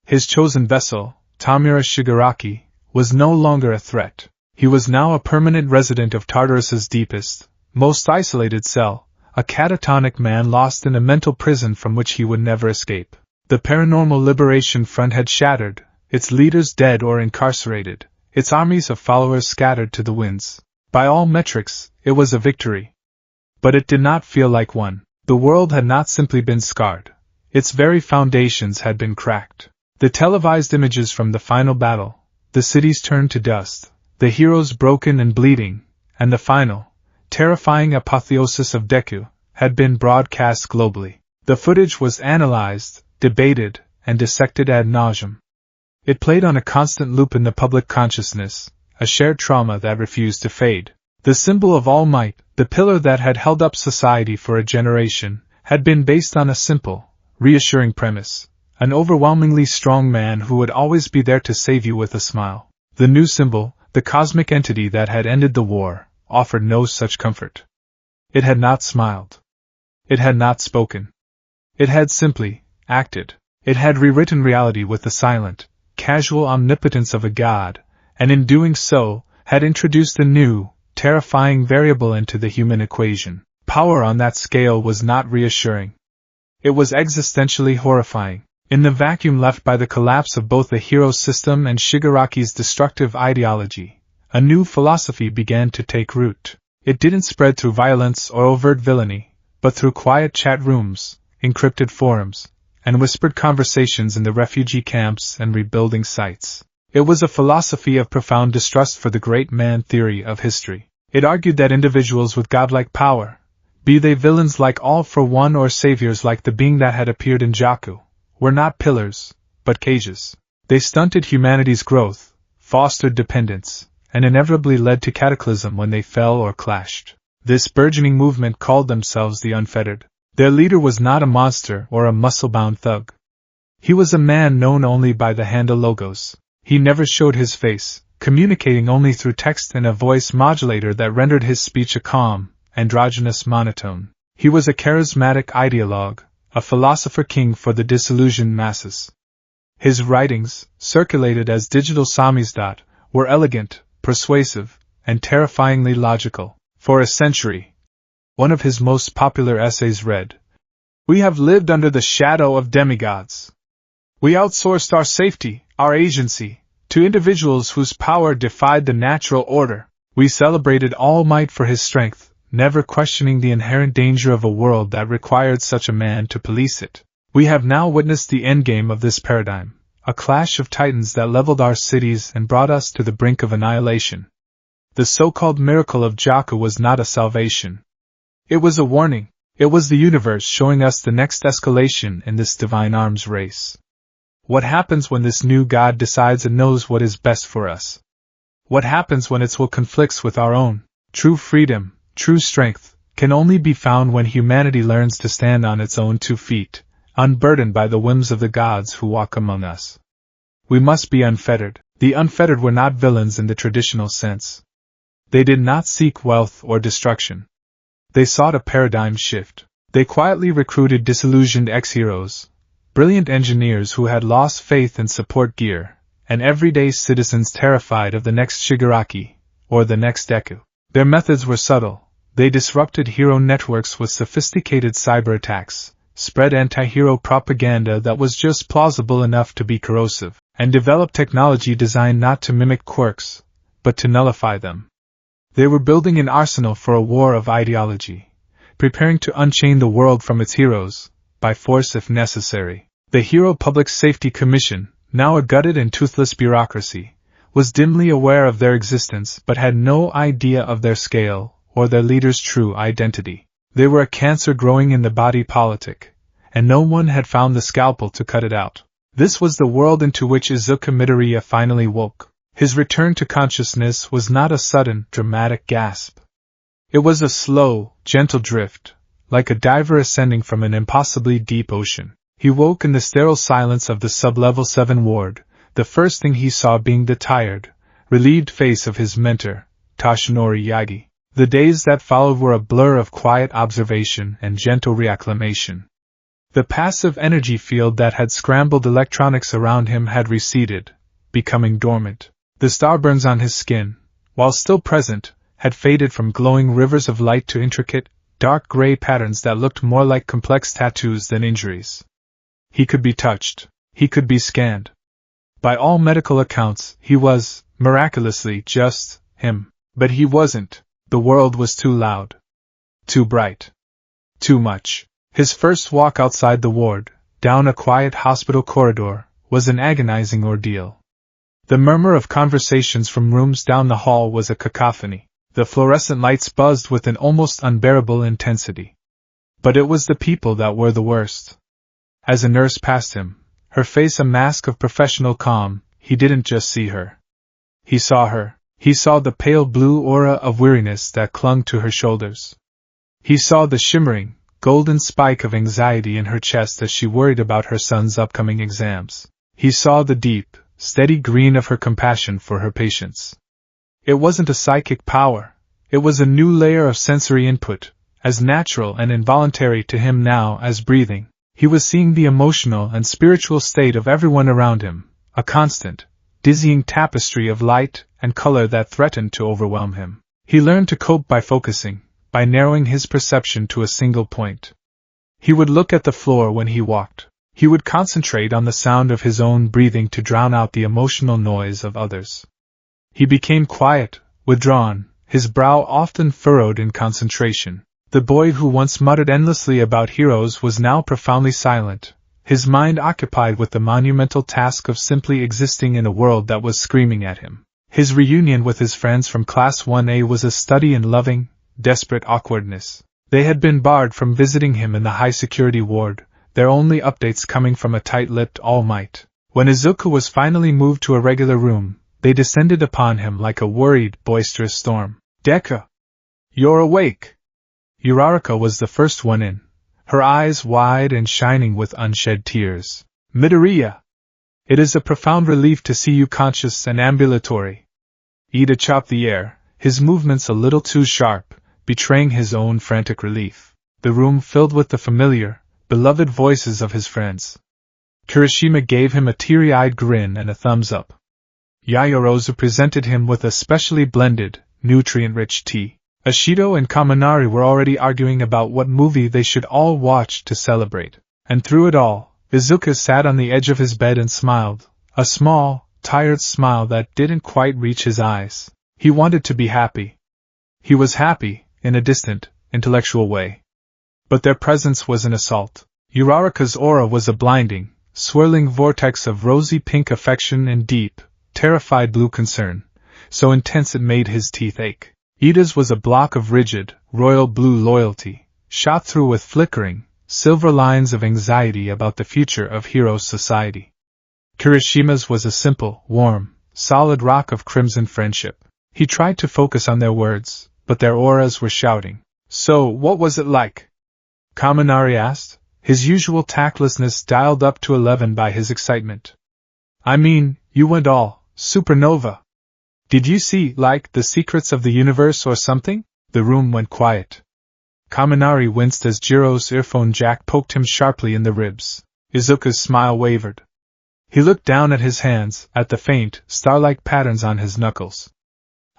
His chosen vessel, Tamura Shigaraki, was no longer a threat. He was now a permanent resident of Tartarus's deepest, most isolated cell, a catatonic man lost in a mental prison from which he would never escape. The Paranormal Liberation Front had shattered, its leaders dead or incarcerated, its armies of followers scattered to the winds. By all metrics, it was a victory. But it did not feel like one. The world had not simply been scarred. Its very foundations had been cracked. The televised images from the final battle, the cities turned to dust, the heroes broken and bleeding, and the final, terrifying apotheosis of Deku, had been broadcast globally. The footage was analyzed, debated, and dissected ad nauseum. It played on a constant loop in the public consciousness, a shared trauma that refused to fade. The symbol of all might, the pillar that had held up society for a generation, had been based on a simple, reassuring premise: an overwhelmingly strong man who would always be there to save you with a smile. The new symbol, the cosmic entity that had ended the war, offered no such comfort. It had not smiled. It had not spoken. It had simply acted. It had rewritten reality with the silent, casual omnipotence of a god, and in doing so, had introduced a new, terrifying variable into the human equation. Power on that scale was not reassuring. It was existentially horrifying. In the vacuum left by the collapse of both the hero system and Shigaraki's destructive ideology, a new philosophy began to take root. It didn't spread through violence or overt villainy, but through quiet chat rooms, encrypted forums, and whispered conversations in the refugee camps and rebuilding sites. It was a philosophy of profound distrust for the great man theory of history. It argued that individuals with godlike power, be they villains like All for One or saviors like the being that had appeared in Jaku, were not pillars, but cages. They stunted humanity's growth, fostered dependence, and inevitably led to cataclysm when they fell or clashed. This burgeoning movement called themselves the Unfettered. Their leader was not a monster or a muscle-bound thug. He was a man known only by the handle logos. He never showed his face, communicating only through text and a voice modulator that rendered his speech a calm, androgynous monotone. He was a charismatic ideologue, a philosopher king for the disillusioned masses. His writings, circulated as digital samizdat, were elegant, persuasive, and terrifyingly logical. For a century, one of his most popular essays read, "We have lived under the shadow of demigods. We outsourced our safety, our agency, to individuals whose power defied the natural order. We celebrated All Might for his strength, never questioning the inherent danger of a world that required such a man to police it. We have now witnessed the endgame of this paradigm, a clash of titans that leveled our cities and brought us to the brink of annihilation. The so-called miracle of Jaku was not a salvation. It was a warning. It was the universe showing us the next escalation in this divine arms race. What happens when this new God decides and knows what is best for us? What happens when its will conflicts with our own? True freedom, true strength, can only be found when humanity learns to stand on its own 2 feet, unburdened by the whims of the gods who walk among us. We must be unfettered. The unfettered were not villains in the traditional sense. They did not seek wealth or destruction. They sought a paradigm shift. They quietly recruited disillusioned ex-heroes, brilliant engineers who had lost faith in support gear, and everyday citizens terrified of the next Shigaraki, or the next Deku. Their methods were subtle. They disrupted hero networks with sophisticated cyber attacks, spread anti-hero propaganda that was just plausible enough to be corrosive, and developed technology designed not to mimic quirks, but to nullify them. They were building an arsenal for a war of ideology, preparing to unchain the world from its heroes, by force if necessary. The Hero Public Safety Commission, now a gutted and toothless bureaucracy, was dimly aware of their existence but had no idea of their scale or their leader's true identity. They were a cancer growing in the body politic, and no one had found the scalpel to cut it out. This was the world into which Izuku Midoriya finally woke. His return to consciousness was not a sudden, dramatic gasp. It was a slow, gentle drift, like a diver ascending from an impossibly deep ocean. He woke in the sterile silence of the sub-level 7 ward, the first thing he saw being the tired, relieved face of his mentor, Toshinori Yagi. The days that followed were a blur of quiet observation and gentle reacclimation. The passive energy field that had scrambled electronics around him had receded, becoming dormant. The starburns on his skin, while still present, had faded from glowing rivers of light to intricate, dark gray patterns that looked more like complex tattoos than injuries. He could be touched. He could be scanned. By all medical accounts, he was, miraculously, just him. But he wasn't. The world was too loud. Too bright. Too much. His first walk outside the ward, down a quiet hospital corridor, was an agonizing ordeal. The murmur of conversations from rooms down the hall was a cacophony. The fluorescent lights buzzed with an almost unbearable intensity. But it was the people that were the worst. As a nurse passed him, her face a mask of professional calm, he didn't just see her. He saw her. He saw the pale blue aura of weariness that clung to her shoulders. He saw the shimmering, golden spike of anxiety in her chest as she worried about her son's upcoming exams. He saw the deep, steady green of her compassion for her patients. It wasn't a psychic power. It was a new layer of sensory input, as natural and involuntary to him now as breathing. He was seeing the emotional and spiritual state of everyone around him, a constant, dizzying tapestry of light and color that threatened to overwhelm him. He learned to cope by focusing, by narrowing his perception to a single point. He would look at the floor when he walked. He would concentrate on the sound of his own breathing to drown out the emotional noise of others. He became quiet, withdrawn, his brow often furrowed in concentration. The boy who once muttered endlessly about heroes was now profoundly silent, his mind occupied with the monumental task of simply existing in a world that was screaming at him. His reunion with his friends from Class 1A was a study in loving, desperate awkwardness. They had been barred from visiting him in the high-security ward, their only updates coming from a tight-lipped All Might. When Izuku was finally moved to a regular room, they descended upon him like a worried, boisterous storm. "Deku! You're awake!" Uraraka was the first one in, her eyes wide and shining with unshed tears. "Midoriya! It is a profound relief to see you conscious and ambulatory." Ida chopped the air, his movements a little too sharp, betraying his own frantic relief. The room filled with the familiar, beloved voices of his friends. Kirishima gave him a teary-eyed grin and a thumbs up. Yayorozu presented him with a specially blended, nutrient-rich tea. Ashido and Kaminari were already arguing about what movie they should all watch to celebrate. And through it all, Izuku sat on the edge of his bed and smiled, a small, tired smile that didn't quite reach his eyes. He wanted to be happy. He was happy, in a distant, intellectual way. But their presence was an assault. Uraraka's aura was a blinding, swirling vortex of rosy pink affection and deep, terrified blue concern, so intense it made his teeth ache. Ida's was a block of rigid, royal blue loyalty, shot through with flickering, silver lines of anxiety about the future of Heroes Society. Kirishima's was a simple, warm, solid rock of crimson friendship. He tried to focus on their words, but their auras were shouting. "So, what was it like?" Kaminari asked, his usual tactlessness dialed up to 11 by his excitement. "I mean, you went all supernova. Did you see, like, the secrets of the universe or something?" The room went quiet. Kaminari winced as Jiro's earphone jack poked him sharply in the ribs. Izuku's smile wavered. He looked down at his hands, at the faint, star-like patterns on his knuckles.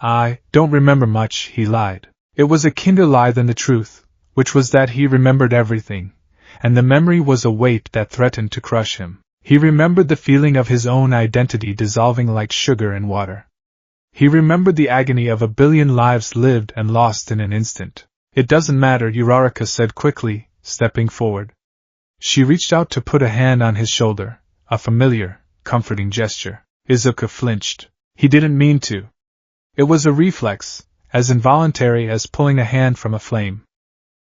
"I don't remember much," he lied. It was a kinder lie than the truth, which was that he remembered everything, and the memory was a weight that threatened to crush him. He remembered the feeling of his own identity dissolving like sugar in water. He remembered the agony of a billion lives lived and lost in an instant. "It doesn't matter," Uraraka said quickly, stepping forward. She reached out to put a hand on his shoulder, a familiar, comforting gesture. Izuku flinched. He didn't mean to. It was a reflex, as involuntary as pulling a hand from a flame.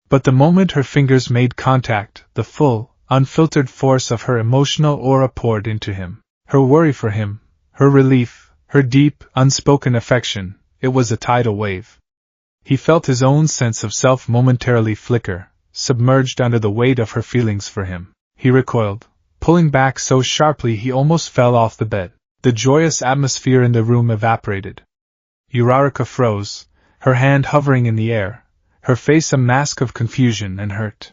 But the moment her fingers made contact, the full, unfiltered force of her emotional aura poured into him. Her worry for him, her relief, her deep, unspoken affection, it was a tidal wave. He felt his own sense of self momentarily flicker, submerged under the weight of her feelings for him. He recoiled, pulling back so sharply he almost fell off the bed. The joyous atmosphere in the room evaporated. Uraraka froze, her hand hovering in the air, her face a mask of confusion and hurt.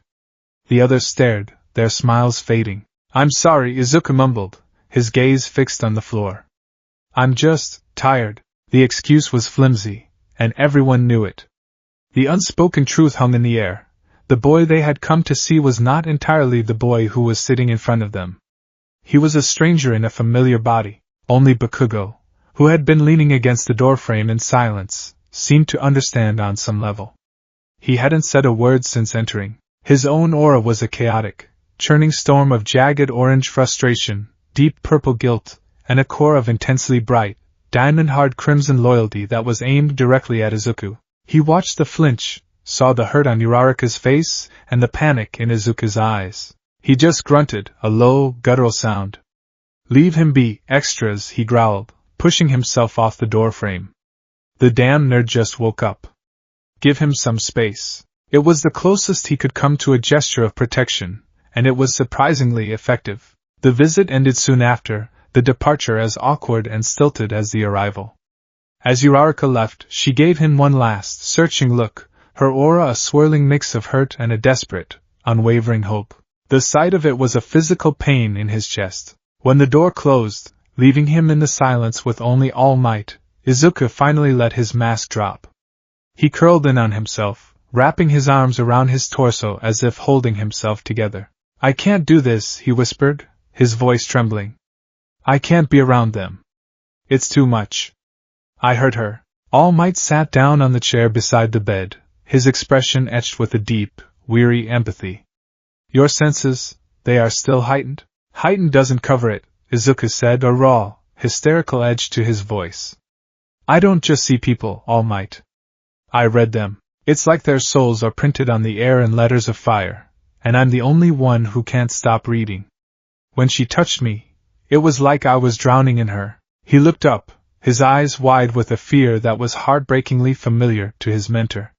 The others stared, their smiles fading. "I'm sorry," Izuku mumbled, his gaze fixed on the floor. "I'm just tired." The excuse was flimsy, and everyone knew it. The unspoken truth hung in the air. The boy they had come to see was not entirely the boy who was sitting in front of them. He was a stranger in a familiar body. Only Bakugo, who had been leaning against the doorframe in silence, seemed to understand on some level. He hadn't said a word since entering. His own aura was a chaotic, churning storm of jagged orange frustration, deep purple guilt, and a core of intensely bright, diamond-hard crimson loyalty that was aimed directly at Izuku. He watched the flinch, saw the hurt on Uraraka's face, and the panic in Izuku's eyes. He just grunted, a low, guttural sound. "Leave him be, extras," he growled, pushing himself off the doorframe. "The damn nerd just woke up. Give him some space." It was the closest he could come to a gesture of protection, and it was surprisingly effective. The visit ended soon after, the departure as awkward and stilted as the arrival. As Uraraka left, she gave him one last, searching look, her aura a swirling mix of hurt and a desperate, unwavering hope. The sight of it was a physical pain in his chest. When the door closed, leaving him in the silence with only All Might, Izuku finally let his mask drop. He curled in on himself, wrapping his arms around his torso as if holding himself together. "I can't do this," he whispered, his voice trembling. "I can't be around them. It's too much. I hurt her." All Might sat down on the chair beside the bed, his expression etched with a deep, weary empathy. "Your senses, they are still heightened?" "Heightened doesn't cover it," Izuku said, a raw, hysterical edge to his voice. "I don't just see people, All Might. I read them. It's like their souls are printed on the air in letters of fire, and I'm the only one who can't stop reading. When she touched me, it was like I was drowning in her." He looked up, his eyes wide with a fear that was heartbreakingly familiar to his mentor.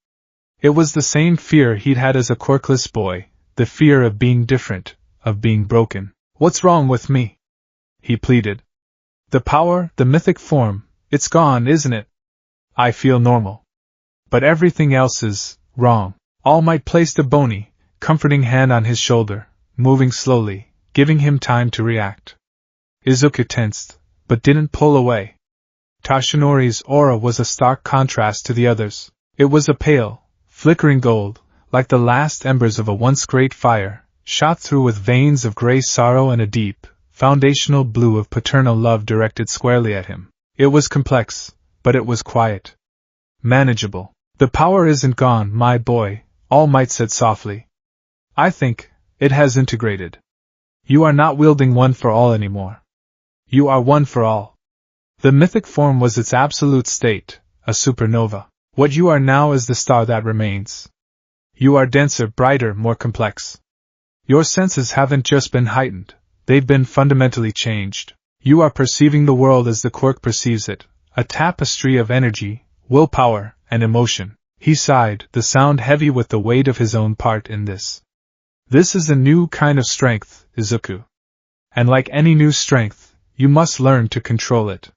It was the same fear he'd had as a quirkless boy, the fear of being different, of being broken. "What's wrong with me?" he pleaded. "The power, the mythic form, it's gone, isn't it? I feel normal. But everything else is wrong." All Might placed a bony, comforting hand on his shoulder, moving slowly, giving him time to react. Izuku tensed, but didn't pull away. Tashinori's aura was a stark contrast to the others. It was a pale, flickering gold, like the last embers of a once great fire, shot through with veins of gray sorrow and a deep, foundational blue of paternal love directed squarely at him. It was complex, but it was quiet. Manageable. "The power isn't gone, my boy," All Might said softly. "I think it has integrated. You are not wielding one for all anymore. You are one for all. The mythic form was its absolute state, a supernova. What you are now is the star that remains. You are denser, brighter, more complex. Your senses haven't just been heightened, they've been fundamentally changed. You are perceiving the world as the quirk perceives it, a tapestry of energy, willpower, and emotion." He sighed, the sound heavy with the weight of his own part in this. "This is a new kind of strength, Izuku. And like any new strength, you must learn to control it.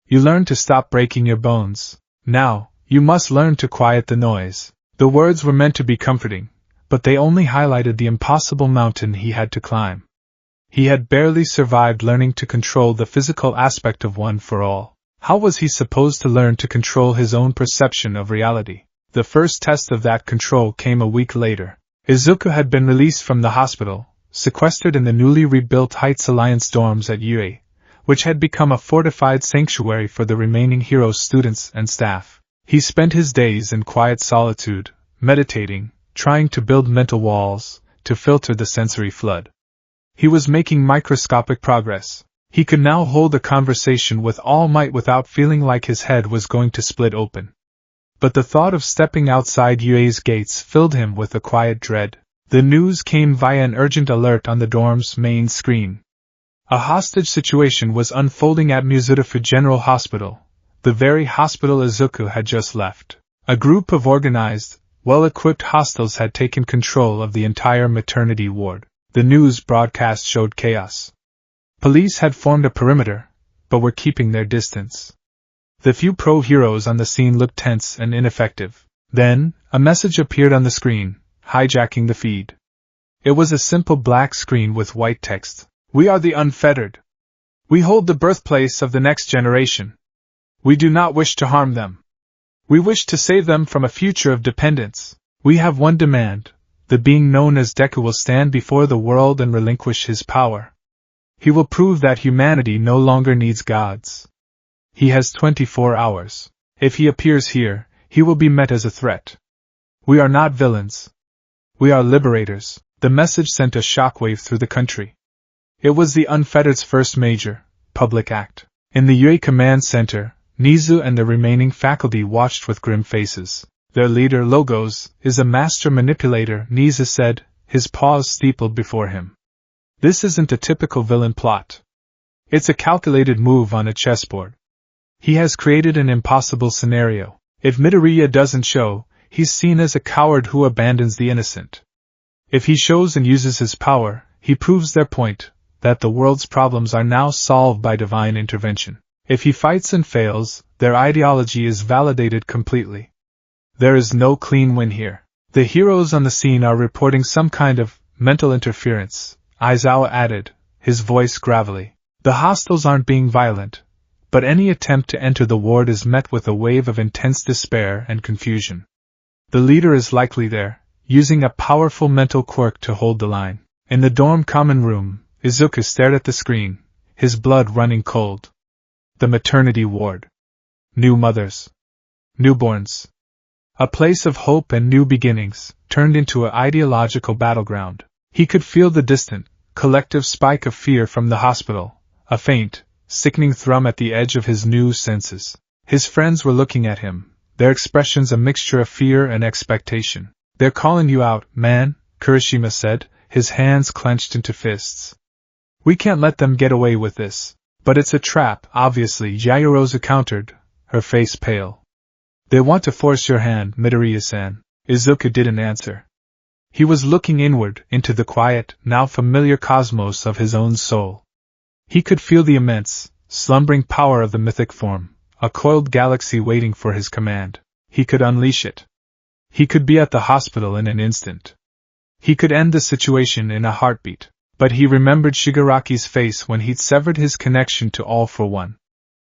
You learn to stop breaking your bones. Now, you must learn to quiet the noise." The words were meant to be comforting, but they only highlighted the impossible mountain he had to climb. He had barely survived learning to control the physical aspect of One for All. How was he supposed to learn to control his own perception of reality? The first test of that control came a week later. Izuku had been released from the hospital, sequestered in the newly rebuilt Heights Alliance dorms at UA, which had become a fortified sanctuary for the remaining Heroes students and staff. He spent his days in quiet solitude, meditating, trying to build mental walls, to filter the sensory flood. He was making microscopic progress. He could now hold a conversation with All Might without feeling like his head was going to split open. But the thought of stepping outside UA's gates filled him with a quiet dread. The news came via an urgent alert on the dorm's main screen. A hostage situation was unfolding at Mythic General Hospital, the very hospital Izuku had just left. A group of organized, well-equipped hostiles had taken control of the entire maternity ward. The news broadcast showed chaos. Police had formed a perimeter, but were keeping their distance. The few pro-heroes on the scene looked tense and ineffective. Then, a message appeared on the screen, hijacking the feed. It was a simple black screen with white text. "We are the unfettered. We hold the birthplace of the next generation. We do not wish to harm them. We wish to save them from a future of dependence. We have one demand. The being known as Deku will stand before the world and relinquish his power. He will prove that humanity no longer needs gods. He has 24 hours. If he appears here, he will be met as a threat. We are not villains. We are liberators." The message sent a shockwave through the country. It was the Unfettered's first major, public act. In the UA Command Center, Nizu and the remaining faculty watched with grim faces. Their leader, Logos, is a master manipulator, Nizu said, his paws steepled before him. This isn't a typical villain plot. It's a calculated move on a chessboard. He has created an impossible scenario. If Midoriya doesn't show, he's seen as a coward who abandons the innocent. If he shows and uses his power, he proves their point, that the world's problems are now solved by divine intervention. If he fights and fails, their ideology is validated completely. There is no clean win here. The heroes on the scene are reporting some kind of mental interference, Aizawa added, his voice gravelly. The hostiles aren't being violent, but any attempt to enter the ward is met with a wave of intense despair and confusion. The leader is likely there, using a powerful mental quirk to hold the line. In the dorm common room, Izuku stared at the screen, his blood running cold. The maternity ward. New mothers. Newborns. A place of hope and new beginnings, turned into an ideological battleground. He could feel the distant, collective spike of fear from the hospital, a faint, sickening thrum at the edge of his new senses. His friends were looking at him, their expressions a mixture of fear and expectation. "They're calling you out, man," Kirishima said, his hands clenched into fists. "We can't let them get away with this." "But it's a trap, obviously," Yaoyorozu countered, her face pale. "They want to force your hand, Midoriya-san." Izuku didn't answer. He was looking inward, into the quiet, now familiar cosmos of his own soul. He could feel the immense, slumbering power of the mythic form, a coiled galaxy waiting for his command. He could unleash it. He could be at the hospital in an instant. He could end the situation in a heartbeat. But he remembered Shigaraki's face when he'd severed his connection to All for One.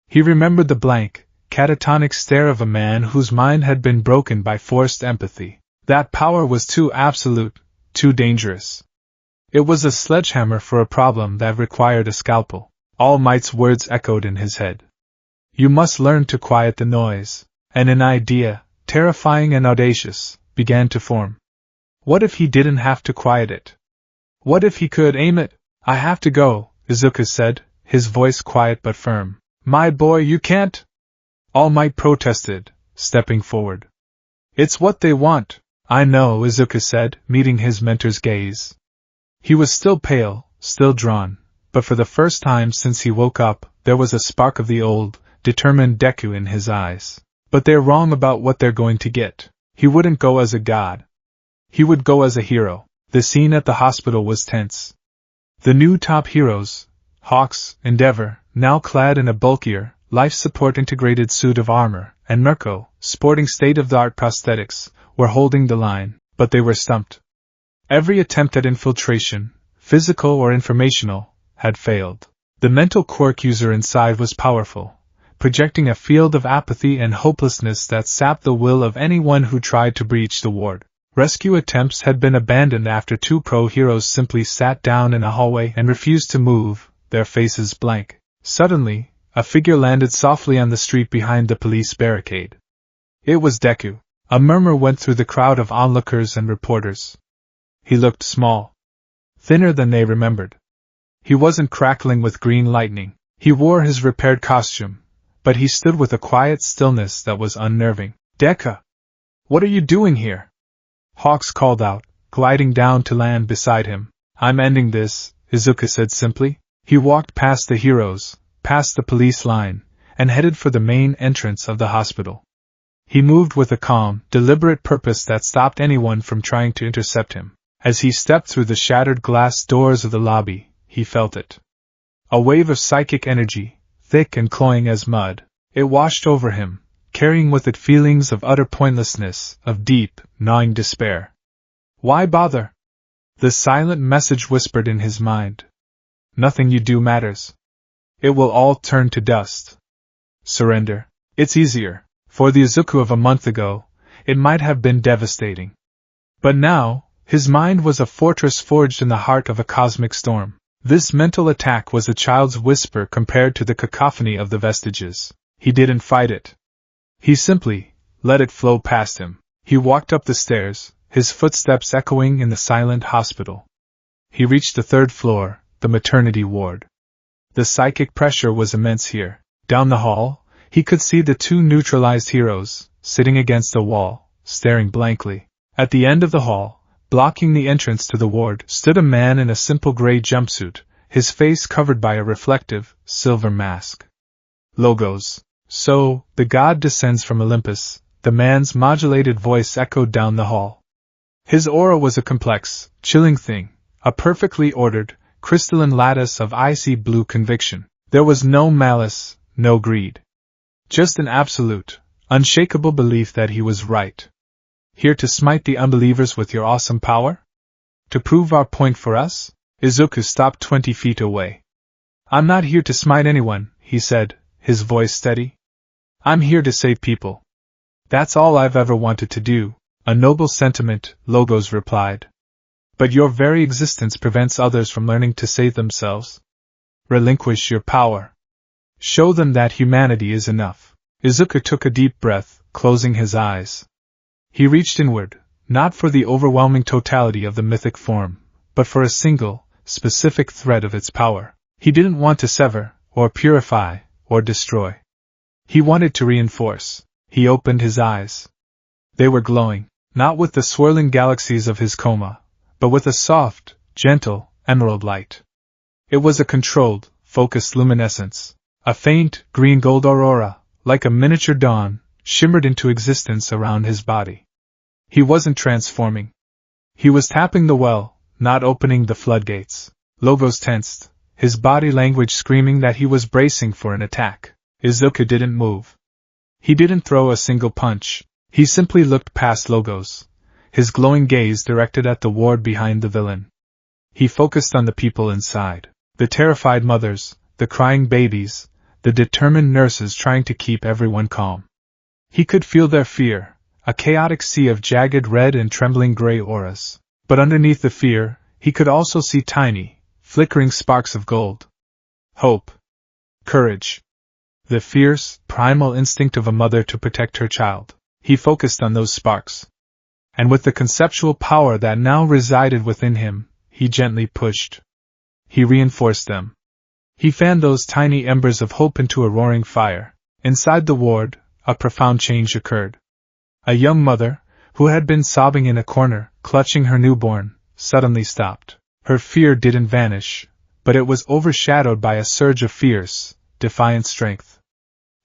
He remembered the blank, catatonic stare of a man whose mind had been broken by forced empathy. That power was too absolute, too dangerous. It was a sledgehammer for a problem that required a scalpel. All Might's words echoed in his head. "You must learn to quiet the noise." And an idea, terrifying and audacious, began to form. What if he didn't have to quiet it? What if he could aim it? "I have to go," Izuku said, his voice quiet but firm. "My boy, you can't!" All Might protested, stepping forward. "It's what they want." "I know," Izuku said, meeting his mentor's gaze. He was still pale, still drawn, but for the first time since he woke up, there was a spark of the old, determined Deku in his eyes. "But they're wrong about what they're going to get. He wouldn't go as a god. He would go as a hero." The scene at the hospital was tense. The new top heroes, Hawks, Endeavor, now clad in a bulkier, life-support integrated suit of armor, and Mirko, sporting state-of-the-art prosthetics, were holding the line, but they were stumped. Every attempt at infiltration, physical or informational, had failed. The mental quirk user inside was powerful, projecting a field of apathy and hopelessness that sapped the will of anyone who tried to breach the ward. Rescue attempts had been abandoned after two pro-heroes simply sat down in a hallway and refused to move, their faces blank. Suddenly, a figure landed softly on the street behind the police barricade. It was Deku. A murmur went through the crowd of onlookers and reporters. He looked small. Thinner than they remembered. He wasn't crackling with green lightning. He wore his repaired costume, but he stood with a quiet stillness that was unnerving. Deku! What are you doing here? Hawks called out, gliding down to land beside him. I'm ending this, Izuku said simply. He walked past the heroes, past the police line, and headed for the main entrance of the hospital. He moved with a calm, deliberate purpose that stopped anyone from trying to intercept him. As he stepped through the shattered glass doors of the lobby, he felt it. A wave of psychic energy, thick and cloying as mud. It washed over him, carrying with it feelings of utter pointlessness, of deep, gnawing despair. Why bother? The silent message whispered in his mind. Nothing you do matters. It will all turn to dust. Surrender. It's easier. For the Izuku of a month ago, it might have been devastating. But now, his mind was a fortress forged in the heart of a cosmic storm. This mental attack was a child's whisper compared to the cacophony of the vestiges. He didn't fight it. He simply let it flow past him. He walked up the stairs, his footsteps echoing in the silent hospital. He reached the third floor, the maternity ward. The psychic pressure was immense here. Down the hall, he could see the two neutralized heroes, sitting against the wall, staring blankly. At the end of the hall, blocking the entrance to the ward, stood a man in a simple gray jumpsuit, his face covered by a reflective, silver mask. Logos. So, the god descends from Olympus, the man's modulated voice echoed down the hall. His aura was a complex, chilling thing, a perfectly ordered, crystalline lattice of icy blue conviction. There was no malice, no greed. Just an absolute, unshakable belief that he was right. Here to smite the unbelievers with your awesome power? To prove our point for us? Izuku stopped 20 feet away. I'm not here to smite anyone, he said, his voice steady. I'm here to save people. That's all I've ever wanted to do. A noble sentiment, Logos replied. But your very existence prevents others from learning to save themselves. Relinquish your power. Show them that humanity is enough. Izuku took a deep breath, closing his eyes. He reached inward, not for the overwhelming totality of the mythic form, but for a single, specific thread of its power. He didn't want to sever, or purify, or destroy. He wanted to reinforce. He opened his eyes. They were glowing, not with the swirling galaxies of his coma, but with a soft, gentle, emerald light. It was a controlled, focused luminescence. A faint, green-gold aurora, like a miniature dawn, shimmered into existence around his body. He wasn't transforming. He was tapping the well, not opening the floodgates. Logos tensed, his body language screaming that he was bracing for an attack. Izuku didn't move. He didn't throw a single punch. He simply looked past Logos, his glowing gaze directed at the ward behind the villain. He focused on the people inside, the terrified mothers, the crying babies, the determined nurses trying to keep everyone calm. He could feel their fear, a chaotic sea of jagged red and trembling gray auras. But underneath the fear, he could also see tiny, flickering sparks of gold. Hope. Courage. The fierce, primal instinct of a mother to protect her child. He focused on those sparks. And with the conceptual power that now resided within him, he gently pushed. He reinforced them. He fanned those tiny embers of hope into a roaring fire. Inside the ward, a profound change occurred. A young mother, who had been sobbing in a corner, clutching her newborn, suddenly stopped. Her fear didn't vanish, but it was overshadowed by a surge of fierce, defiant strength.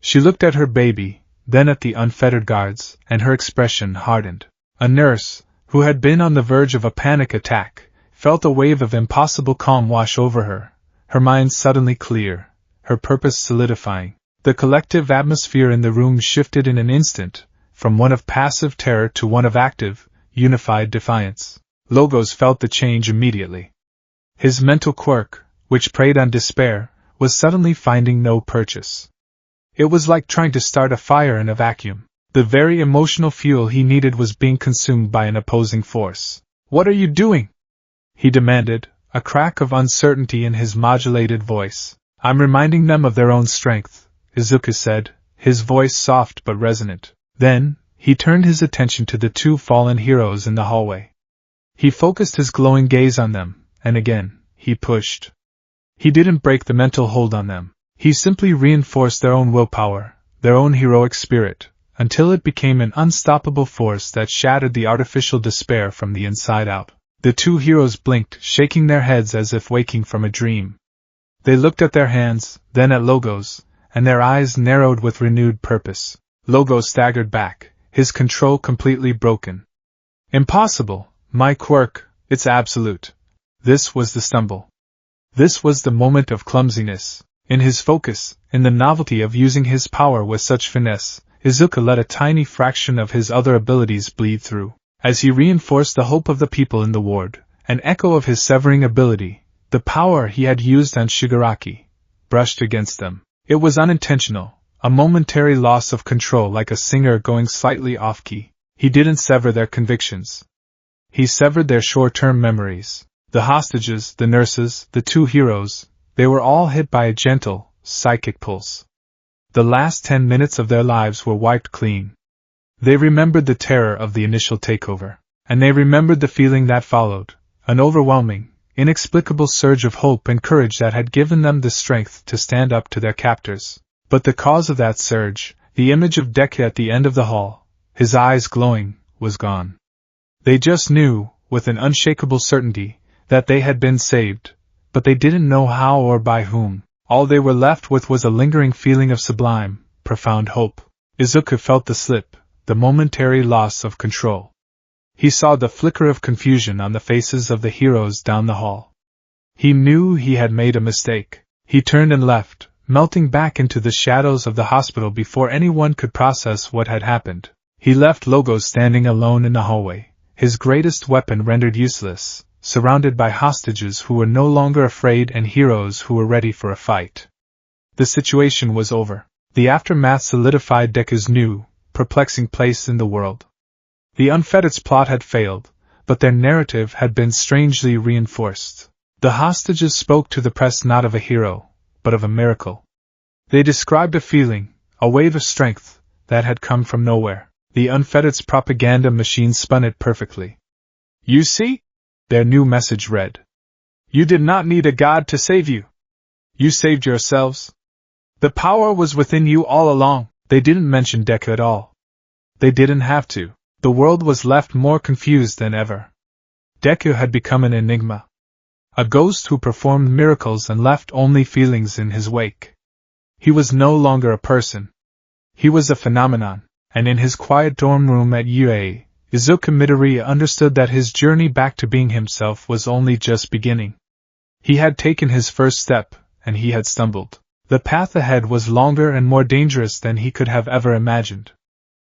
She looked at her baby, then at the unfettered guards, and her expression hardened. A nurse, who had been on the verge of a panic attack, felt a wave of impossible calm wash over her, her mind suddenly clear, her purpose solidifying. The collective atmosphere in the room shifted in an instant, from one of passive terror to one of active, unified defiance. Logos felt the change immediately. His mental quirk, which preyed on despair, was suddenly finding no purchase. It was like trying to start a fire in a vacuum. The very emotional fuel he needed was being consumed by an opposing force. "What are you doing?" he demanded, a crack of uncertainty in his modulated voice. "I'm reminding them of their own strength," Izuku said, his voice soft but resonant. Then, he turned his attention to the two fallen heroes in the hallway. He focused his glowing gaze on them, and again, he pushed. He didn't break the mental hold on them. He simply reinforced their own willpower, their own heroic spirit, until it became an unstoppable force that shattered the artificial despair from the inside out. The two heroes blinked, shaking their heads as if waking from a dream. They looked at their hands, then at Logos, and their eyes narrowed with renewed purpose. Logos staggered back, his control completely broken. Impossible, my quirk, it's absolute. This was the stumble. This was the moment of clumsiness. In his focus, in the novelty of using his power with such finesse, Izuku let a tiny fraction of his other abilities bleed through. As he reinforced the hope of the people in the ward, an echo of his severing ability, the power he had used on Shigaraki, brushed against them. It was unintentional, a momentary loss of control like a singer going slightly off-key. He didn't sever their convictions. He severed their short-term memories. The hostages, the nurses, the two heroes, they were all hit by a gentle, psychic pulse. The last 10 minutes of their lives were wiped clean. They remembered the terror of the initial takeover, and they remembered the feeling that followed, an overwhelming, inexplicable surge of hope and courage that had given them the strength to stand up to their captors. But the cause of that surge, the image of Deku at the end of the hall, his eyes glowing, was gone. They just knew, with an unshakable certainty, that they had been saved, but they didn't know how or by whom. All they were left with was a lingering feeling of sublime, profound hope. Izuku felt the slip, the momentary loss of control. He saw the flicker of confusion on the faces of the heroes down the hall. He knew he had made a mistake. He turned and left, melting back into the shadows of the hospital before anyone could process what had happened. He left Logos standing alone in the hallway, his greatest weapon rendered useless, surrounded by hostages who were no longer afraid and heroes who were ready for a fight. The situation was over. The aftermath solidified Deku's new, perplexing place in the world. The Unfettered's plot had failed, but their narrative had been strangely reinforced. The hostages spoke to the press not of a hero, but of a miracle. They described a feeling, a wave of strength, that had come from nowhere. The Unfettered's propaganda machine spun it perfectly. You see? Their new message read. You did not need a god to save you. You saved yourselves. The power was within you all along. They didn't mention Deku at all. They didn't have to. The world was left more confused than ever. Deku had become an enigma. A ghost who performed miracles and left only feelings in his wake. He was no longer a person. He was a phenomenon, and in his quiet dorm room at UA, Izuku Midoriya understood that his journey back to being himself was only just beginning. He had taken his first step, and he had stumbled. The path ahead was longer and more dangerous than he could have ever imagined.